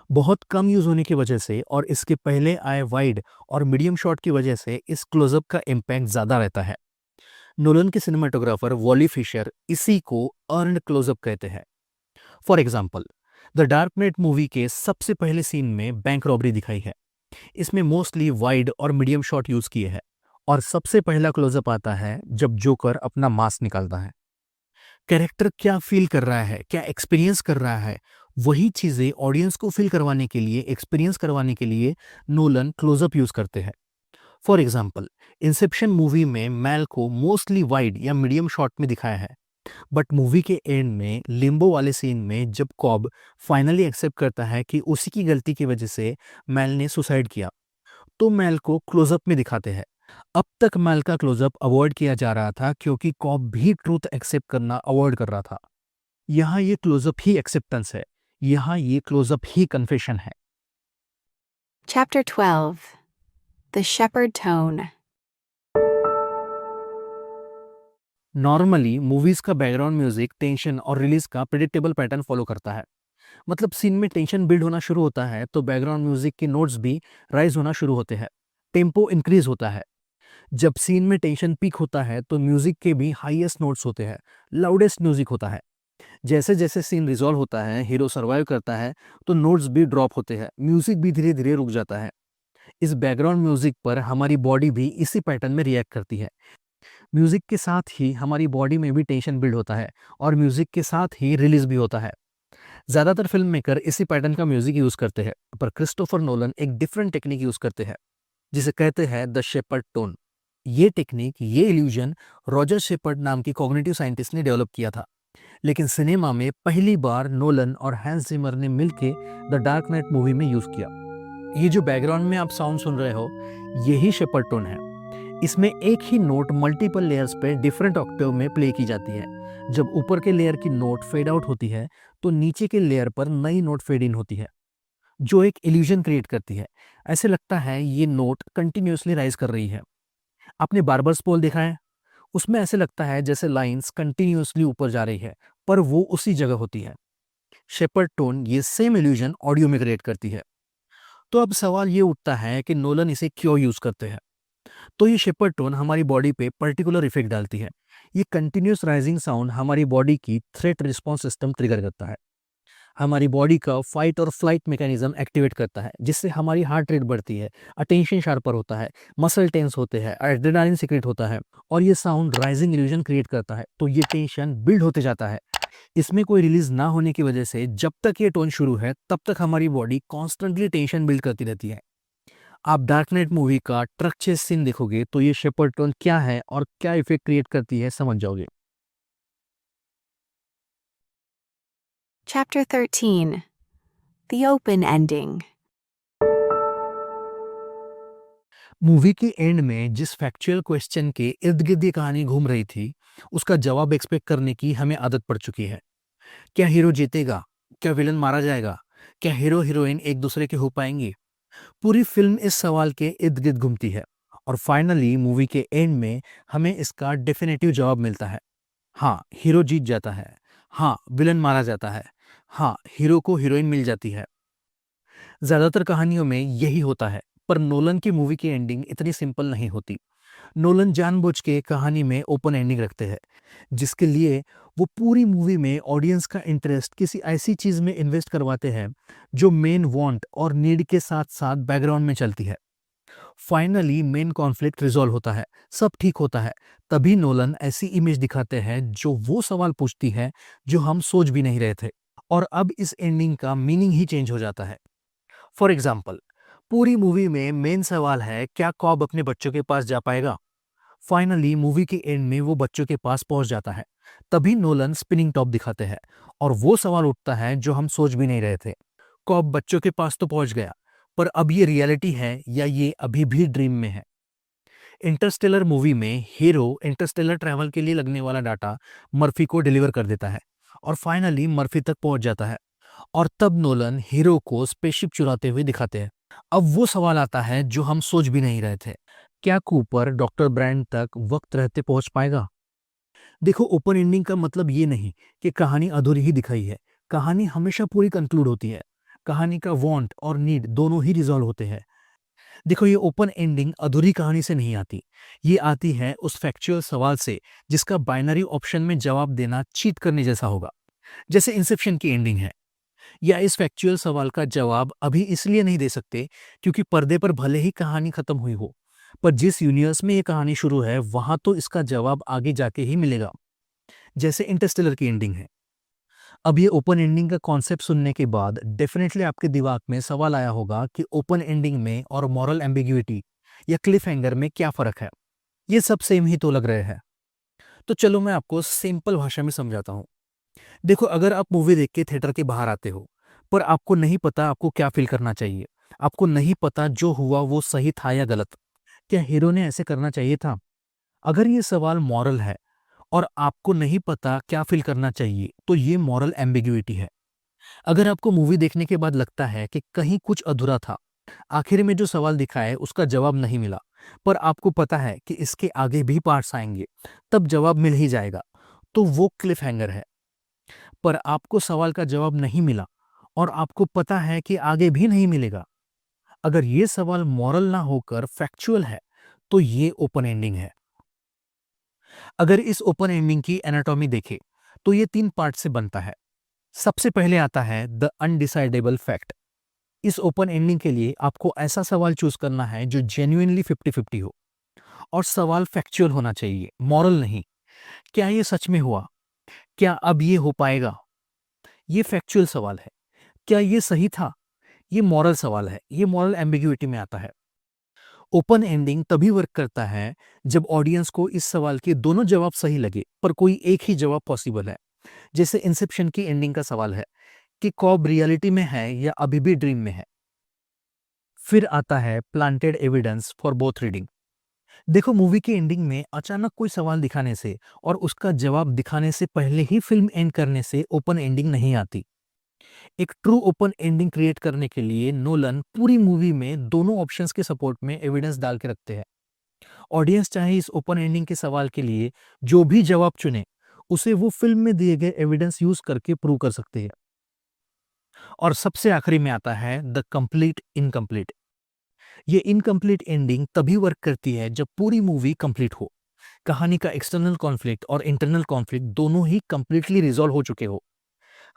बहुत कम यूज होने की वजह से और इसके पहले आए वाइड और मीडियम शॉट की वजह से इस क्लोजअप का इम्पैक्ट ज्यादा रहता है। नोलन के सिनेमाटोग्राफर वॉली फिशर इसी को अर्न्ड क्लोजअप कहते हैं। For example, the dark night movie के सबसे पहले सीन में बैंक रॉबरी दिखाई है। इसमें मोस्टली वाइड और मीडियम शॉट यूज किए हैं, और सबसे पहला क्लोजअप आता है जब जोकर अपना मास्क निकालता है। कैरेक्टर क्या फील कर रहा है, क्या एक्सपीरियंस कर रहा है, वही चीजें ऑडियंस को फील करवाने के लिए, एक्सपीरियंस करवाने के लिए नोलन क्लोजअप यूज करते हैं। फॉर एग्जाम्पल, इंसेप्शन मूवी में मैल को मोस्टली वाइड या मीडियम शॉट में दिखाया है। बट मूवी के एंड में लिम्बो वाले सीन में जब कॉब फाइनली एक्सेप्ट करता है कि उसी की गलती की वजह से मैल ने सुसाइड किया, तो मैल को क्लोजअप में दिखाते हैं। अब तक मैल का क्लोजअप अवॉइड किया जा रहा था क्योंकि कॉब भी ट्रूथ एक्सेप्ट करना अवॉइड कर रहा था। यहाँ ये क्लोजअप ही एक्सेप्टेंस है, यहाँ ये क्लोजअप ही कन्फेशन है। Chapter 12. The Shepherd Tone. Normally movies का बैकग्राउंड म्यूजिक टेंशन और रिलीज का प्रेडिक्टेबल पैटर्न फॉलो करता है। मतलब सीन में टेंशन बिल्ड होना शुरू होता है तो बैकग्राउंड म्यूजिक के नोट्स भी राइज होना शुरू होते हैं, टेम्पो इंक्रीज होता है। जब सीन में टेंशन पीक होता है तो म्यूजिक के भी हाईएस्ट नोट्स होते हैं, लाउडेस्ट म्यूजिक होता है। जैसे जैसे सीन रिजॉल्व होता है, हीरो सर्वाइव करता है, तो नोट्स भी ड्रॉप होते हैं, म्यूजिक भी धीरे धीरे रुक जाता है। इस बैकग्राउंड म्यूजिक पर हमारी बॉडी भी इसी पैटर्न में रिएक्ट करती है। म्यूजिक के साथ ही हमारी बॉडी में भी टेंशन बिल्ड होता है और म्यूजिक के साथ ही रिलीज भी होता है। ज्यादातर फिल्म मेकर इसी पैटर्न का म्यूजिक यूज करते हैं, पर क्रिस्टोफर नोलन एक डिफरेंट टेक्निक यूज करते हैं जिसे कहते हैं द शेपर्ड टोन। ये टेक्निक, ये इल्यूजन रॉजर शेपर्ड नाम की कॉग्निटिव साइंटिस्ट ने डेवलप किया था, लेकिन सिनेमा में पहली बार नोलन और हैंस जिमर ने मिलके द डार्क नाइट मूवी में यूज किया। ये जो बैकग्राउंड में आप साउंड सुन रहे हो, यही शेपर्ड टोन है। इसमें एक ही नोट मल्टीपल लेयर्स पे डिफरेंट ऑक्टेव में प्ले की जाती है। जब ऊपर के लेयर की नोट फेड आउट होती है तो नीचे के लेयर पर नई नोट फेड इन होती है, जो एक इल्यूजन क्रिएट करती है। ऐसे लगता है ये नोट कंटिन्यूअसली राइज कर रही है। आपने बार्बर्स पोल देखा है? उसमें ऐसे लगता है जैसे लाइंस कंटिन्यूअसली ऊपर जा रही है, पर वो उसी जगह होती है। शेपर्ड टोन ये सेम इल्यूजन ऑडियो में क्रिएट करती है। तो अब सवाल ये उठता है कि नोलन इसे क्यों यूज करते हैं? तो ये शेपर्ड टोन हमारी बॉडी पे पर्टिकुलर इफेक्ट डालती है। ये कंटिन्यूअस राइजिंग साउंड हमारी बॉडी की थ्रेट रिस्पॉन्स सिस्टम ट्रिगर करता है। हमारी बॉडी का फाइट और फ्लाइट मैकेनिज्म एक्टिवेट करता है, जिससे हमारी हार्ट रेट बढ़ती है, अटेंशन शार्पर होता है, मसल टेंस होते हैं, एड्रेनालिन सीक्रेट होता है और ये साउंड राइजिंग इल्यूजन क्रिएट करता है। तो ये टेंशन बिल्ड होते जाता है। इसमें कोई रिलीज ना होने की वजह से जब तक ये टोन शुरू है तब तक हमारी बॉडी कॉन्स्टेंटली टेंशन बिल्ड करती रहती है। आप डार्क नाइट मूवी का ट्रक चेस सीन देखोगे तो ये शेपर्ड टोन क्या है और क्या इफेक्ट क्रिएट करती है समझ जाओगे। Chapter 13. The Open Ending. Movie के एंड में जिस फैक्चुअल क्वेश्चन के इर्द गिर्द ये कहानी घूम रही थी, उसका जवाब एक्सपेक्ट करने की हमें आदत पड़ चुकी है। क्या हीरो जीतेगा? क्या विलन मारा जाएगा? क्या हीरो हीरोइन एक दूसरे के हो पाएंगे? पूरी फिल्म इस सवाल के इर्द गिर्द घूमती है और फाइनली मूवी के एंड में हमें इसका डेफिनेटिव जवाब मिलता है। हाँ, हीरो जीत जाता है। हाँ, विलन मारा जाता है। हाँ, हीरो को हीरोइन मिल जाती है। ज्यादातर कहानियों में यही होता है, पर नोलन की मूवी की एंडिंग इतनी सिंपल नहीं होती। नोलन जानबूझ के कहानी में ओपन एंडिंग रखते हैं, जिसके लिए वो पूरी मूवी में ऑडियंस का इंटरेस्ट किसी ऐसी चीज में इन्वेस्ट करवाते हैं जो मेन वांट और नीड के साथ साथ बैकग्राउंड में चलती है। फाइनली मेन कॉन्फ्लिक्ट रिजॉल्व होता है, सब ठीक होता है। तभी नोलन ऐसी इमेज दिखाते हैं जो वो सवाल पूछती है जो हम सोच भी नहीं रहे थे, और अब इस एंडिंग का मीनिंग ही चेंज हो जाता है। फॉर एग्जाम्पल, पूरी मूवी में मेन सवाल है क्या कॉब अपने बच्चों के पास जा पाएगा? फाइनली मूवी के एंड में वो बच्चों के पास पहुंच जाता है। तभी नोलन स्पिनिंग टॉप दिखाते हैं और वो सवाल उठता है जो हम सोच भी नहीं रहे थे। कॉब बच्चों के पास तो पहुंच गया, पर अब ये रियलिटी है या ये अभी भी ड्रीम में है? इंटरस्टेलर मूवी में हीरो इंटरस्टेलर ट्रैवल के लिए लगने वाला डाटा मर्फी को डिलीवर कर देता है और फाइनली मर्फी तक पहुंच जाता है, और तब नोलन हीरो को स्पेसशिप चुराते हुए दिखाते हैं। अब वो सवाल आता है जो हम सोच भी नहीं रहे थे, क्या कूपर डॉक्टर ब्रांड तक वक्त रहते पहुंच पाएगा? देखो, ओपन एंडिंग का मतलब ये नहीं कि कहानी अधूरी ही दिखाई है। कहानी हमेशा पूरी कंक्लूड होती है। कहानी का वांट और नीड दोनों ही रिजॉल्व होते हैं। देखो, ये ओपन एंडिंग अधूरी कहानी से नहीं आती, ये आती है उस फैक्चुअल सवाल से जिसका बाइनरी ऑप्शन में जवाब देना चीट करने जैसा होगा। जैसे इंसेप्शन की एंडिंग है। या इस फैक्चुअल सवाल का जवाब अभी इसलिए नहीं दे सकते क्योंकि पर्दे पर भले ही कहानी खत्म हुई हो, पर जिस यूनिवर्स में ये कहानी शुरू है वहां तो इसका जवाब आगे जाके ही मिलेगा। जैसे इंटरस्टेलर की एंडिंग है। अब ये ओपन एंडिंग का कॉन्सेप्ट सुनने के बाद डेफिनेटली आपके दिमाग में सवाल आया होगा कि ओपन एंडिंग में और मॉरल एम्बिग्युइटी या क्लिफ हैंगर में क्या फर्क है? ये सब सेम ही तो लग रहे हैं। तो चलो मैं आपको सिंपल भाषा में समझाता हूँ। देखो, अगर आप मूवी देख के थिएटर के बाहर आते हो, पर आपको नहीं पता आपको क्या फ़ील करना चाहिए, आपको नहीं पता जो हुआ वो सही था या गलत, क्या हीरो ने ऐसे करना चाहिए था? अगर ये सवाल मॉरल है और आपको नहीं पता क्या फ़ील करना चाहिए, तो ये मॉरल एम्बिग्युइटी है। अगर आपको मूवी देखने के बाद लगता है कि कहीं कुछ अधूरा था, आखिर में जो सवाल दिखा है उसका जवाब नहीं मिला, पर आपको पता है कि इसके आगे भी पार्ट्स आएँगे, तब जवाब मिल ही जाएगा, तो वो क्लिफ़ हैंगर है। पर आपको सवाल का जवाब नहीं मिला और आपको पता है कि आगे भी नहीं मिलेगा। अगर ये सवाल मॉरल ना होकर फैक्चुअल है, तो ये ओपन एंडिंग है। अगर इस ओपन एंडिंग की एनाटॉमी देखें, तो ये 3 पार्ट से बनता है। सबसे पहले आता है द अनडिसाइडेबल फैक्ट। इस ओपन एंडिंग के लिए आपको ऐसा सवाल चूज करना है जो जेन्युइनली 50-50 हो और सवाल फैक्चुअल होना चाहिए, मॉरल नहीं। क्या ये सच में हुआ? क्या अब ये हो पाएगा? ये फैक्चुअल सवाल है। क्या ये सही था? ये मॉरल सवाल है। ये मॉरल एम्बिग्युइटी में आता है। ओपन एंडिंग तभी वर्क करता है जब ऑडियंस को इस सवाल के दोनों जवाब सही लगे, पर कोई एक ही जवाब पॉसिबल है। जैसे इंसेप्शन की एंडिंग का सवाल है कि कॉब रियलिटी में है या अभी भी ड्रीम में है। फिर आता है planted evidence for both reading. देखो, मूवी की एंडिंग में अचानक कोई सवाल दिखाने से और उसका जवाब दिखाने से पहले ही फिल्म एंड करने से ओपन एंडिंग नहीं आती। एक ट्रू ओपन एंडिंग क्रिएट करने के लिए नोलन पूरी मूवी में दोनों ऑप्शंस के सपोर्ट में एविडेंस डाल के रखते हैं। ऑडियंस चाहे इस ओपन एंडिंग के सवाल के लिए जो भी जवाब चुने, उसे वो फिल्म में दिए गए एविडेंस यूज करके प्रूव कर सकते हैं। और सबसे आखिरी में आता है द कंप्लीट इनकम्प्लीट। ये इनकम्प्लीट एंडिंग तभी वर्क करती है जब पूरी मूवी कंप्लीट हो, कहानी का एक्सटर्नल कॉन्फ्लिक्ट और इंटरनल कॉन्फ्लिक्ट दोनों ही कंप्लीटली रिजॉल्व हो चुके हो।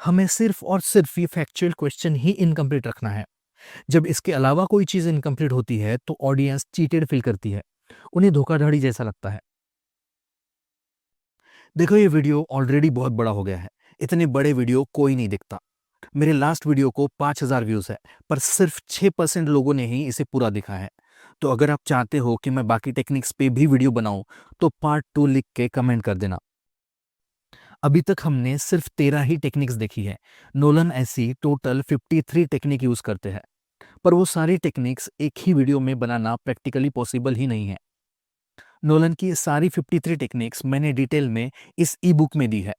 हमें सिर्फ और सिर्फ ये फैक्चुअल क्वेश्चन ही इनकम्प्लीट रखना है। जब इसके अलावा कोई चीज़ इनकम्प्लीट होती है तो ऑडियंस चीटेड फील करती है, उन्हें धोखाधड़ी जैसा लगता है। देखो, ये वीडियो ऑलरेडी बहुत बड़ा हो गया है। इतने बड़े वीडियो कोई नहीं देखता। मेरे लास्ट वीडियो को 5000 व्यूज़ है, पर सिर्फ 6% लोगों ने ही इसे पूरा देखा है। तो अगर आप चाहते हो कि मैं बाकी टेक्निक्स पे भी वीडियो बनाऊं, तो पार्ट 2 लिख के कमेंट कर देना। अभी तक हमने सिर्फ 13 ही टेक्निक्स देखी है। नोलन ऐसी टोटल 53 टेक्निक यूज़ करते हैं, पर वो सारी टेक्निक्स एक ही वीडियो में बनाना प्रैक्टिकली पॉसिबल ही नहीं है। नोलन की ये सारी 53 टेक्निक्स मैंने डिटेल में इस ई बुक में दी है।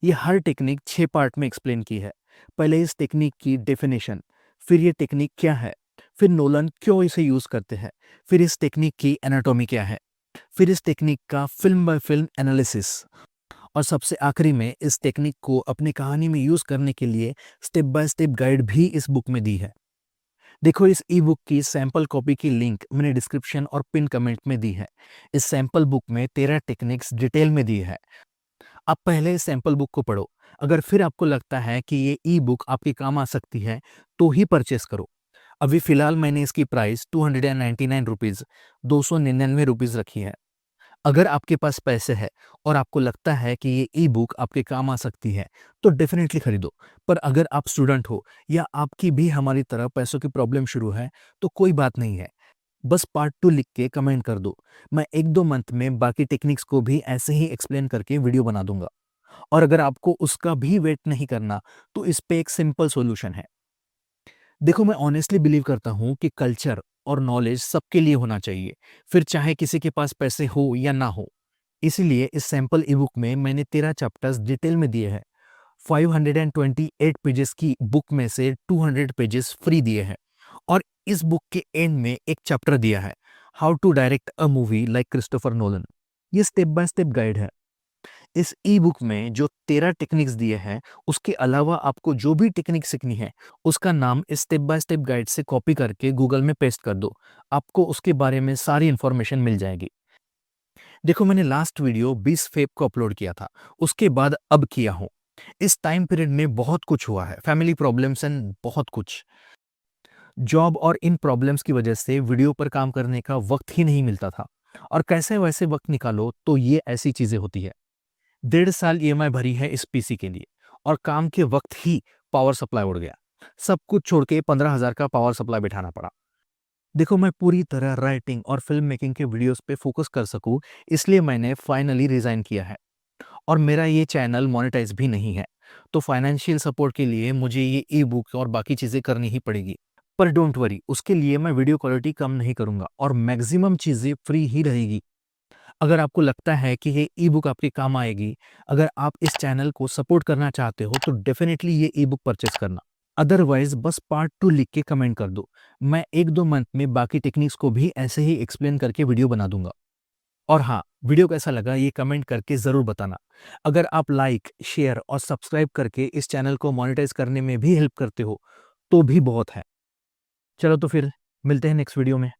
ये हर टेक्निक 6 पार्ट में एक्सप्लेन की है। पहले इस टेक्निक की डेफिनेशन, फिर ये टेक्निक क्या है, फिर नोलन क्यों इसे यूज़ करते हैं, फिर इस टेक्निक की एनाटॉमी क्या है, फिर इस टेक्निक का फिल्म बाय फिल्म एनालिसिस, और सबसे आखिरी में इस टेक्निक को अपनी कहानी में यूज़ करने के लिए स्टेप बाय स्टेप गाइड भी इस बुक में दी है। देखो, इस ई बुक की सैंपल कॉपी की लिंक मैंने डिस्क्रिप्शन और पिन कमेंट में दी है। इस सैंपल बुक में 13 टेक्निक्स डिटेल में दी है। आप पहले इस सैंपल बुक को पढ़ो। अगर फिर आपको लगता है कि ये ई बुक आपके काम आ सकती है, तो ही परचेस करो। अभी फ़िलहाल मैंने इसकी प्राइस 299 रुपीज़, 299 रुपीज़ रखी है। अगर आपके पास पैसे हैं और आपको लगता है कि ये ई बुक आपके काम आ सकती है, तो डेफ़िनेटली खरीदो। पर अगर आप स्टूडेंट हो या आपकी भी हमारी तरह पैसों की प्रॉब्लम शुरू है, तो कोई बात नहीं है। बस पार्ट 2 लिख के कमेंट कर दो। मैं 1-2 मंथ में बाकी टेक्निक्स को भी ऐसे ही एक्सप्लेन करके वीडियो बना दूँगा। और अगर आपको उसका भी वेट नहीं करना, तो इस पे एक सिंपल सॉल्यूशन है। देखो, मैं ऑनेस्टली बिलीव करता हूँ कि कल्चर और नॉलेज सबके लिए होना चाहिए, फिर चाहे किसी के पास पैसे हो या ना हो। इसीलिए इस सैंपल ई बुक में मैंने 13 चैप्टर्स डिटेल में दिए हैं। 528 पेजेस की बुक में से 200 पेजेस फ्री दिए हैं। और इस बुक के एंड में एक चैप्टर दिया है, how to direct a movie like Christopher Nolan. ये स्टेप बाय स्टेप गाइड है। इस ई बुक में जो 13 टेक्निक्स दिए हैं, उसके अलावा आपको जो भी टेक्निक सीखनी है, उसका नाम इस स्टेप बाय स्टेप गाइड से कॉपी करके गूगल में पेस्ट कर दो। आपको उसके बारे में सारी इन्फॉर्मेशन मिल जाएगी। देखो, मैंने लास्ट वीडियो 20 फ़ेब को अपलोड किया था, उसके बाद अब किया हूँ। इस टाइम पीरियड में बहुत कुछ हुआ है, फैमिली प्रॉब्लम्स एंड बहुत कुछ। जॉब और इन प्रॉब्लम्स की वजह से वीडियो पर काम करने का वक्त ही नहीं मिलता था। और कैसे वैसे वक्त निकालो तो ये ऐसी चीज़ें होती है। 1.5 साल ईएमआई भरी है इस पीसी के लिए, और काम के वक्त ही पावर सप्लाई उड़ गया। सब कुछ छोड़ के 15,000 का पावर सप्लाई बिठाना पड़ा। देखो, मैं पूरी तरह राइटिंग और फिल्म मेकिंग के वीडियोस पे फोकस कर सकूं, इसलिए मैंने फाइनली रिजाइन किया है। और मेरा ये चैनल मोनेटाइज भी नहीं है, तो फाइनेंशियल सपोर्ट के लिए मुझे ये ई बुक और बाकी चीज़ें करनी ही पड़ेगी। पर डोंट वरी, उसके लिए मैं वीडियो क्वालिटी कम नहीं करूँगा और मैक्सिमम चीज़ें फ्री ही रहेगी। अगर आपको लगता है कि ये ई बुक आपके काम आएगी, अगर आप इस चैनल को सपोर्ट करना चाहते हो, तो डेफिनेटली ये ई बुक परचेस करना। अदरवाइज़ बस पार्ट 2 लिख के कमेंट कर दो। मैं 1-2 मंथ में बाकी टेक्निक्स को भी ऐसे ही एक्सप्लेन करके वीडियो बना दूँगा। और हाँ, वीडियो कैसा लगा ये कमेंट करके ज़रूर बताना। अगर आप लाइक, शेयर और सब्सक्राइब करके इस चैनल को मोनेटाइज़ करने में भी हेल्प करते हो, तो भी बहुत है। चलो तो फिर मिलते हैं नेक्स्ट वीडियो में।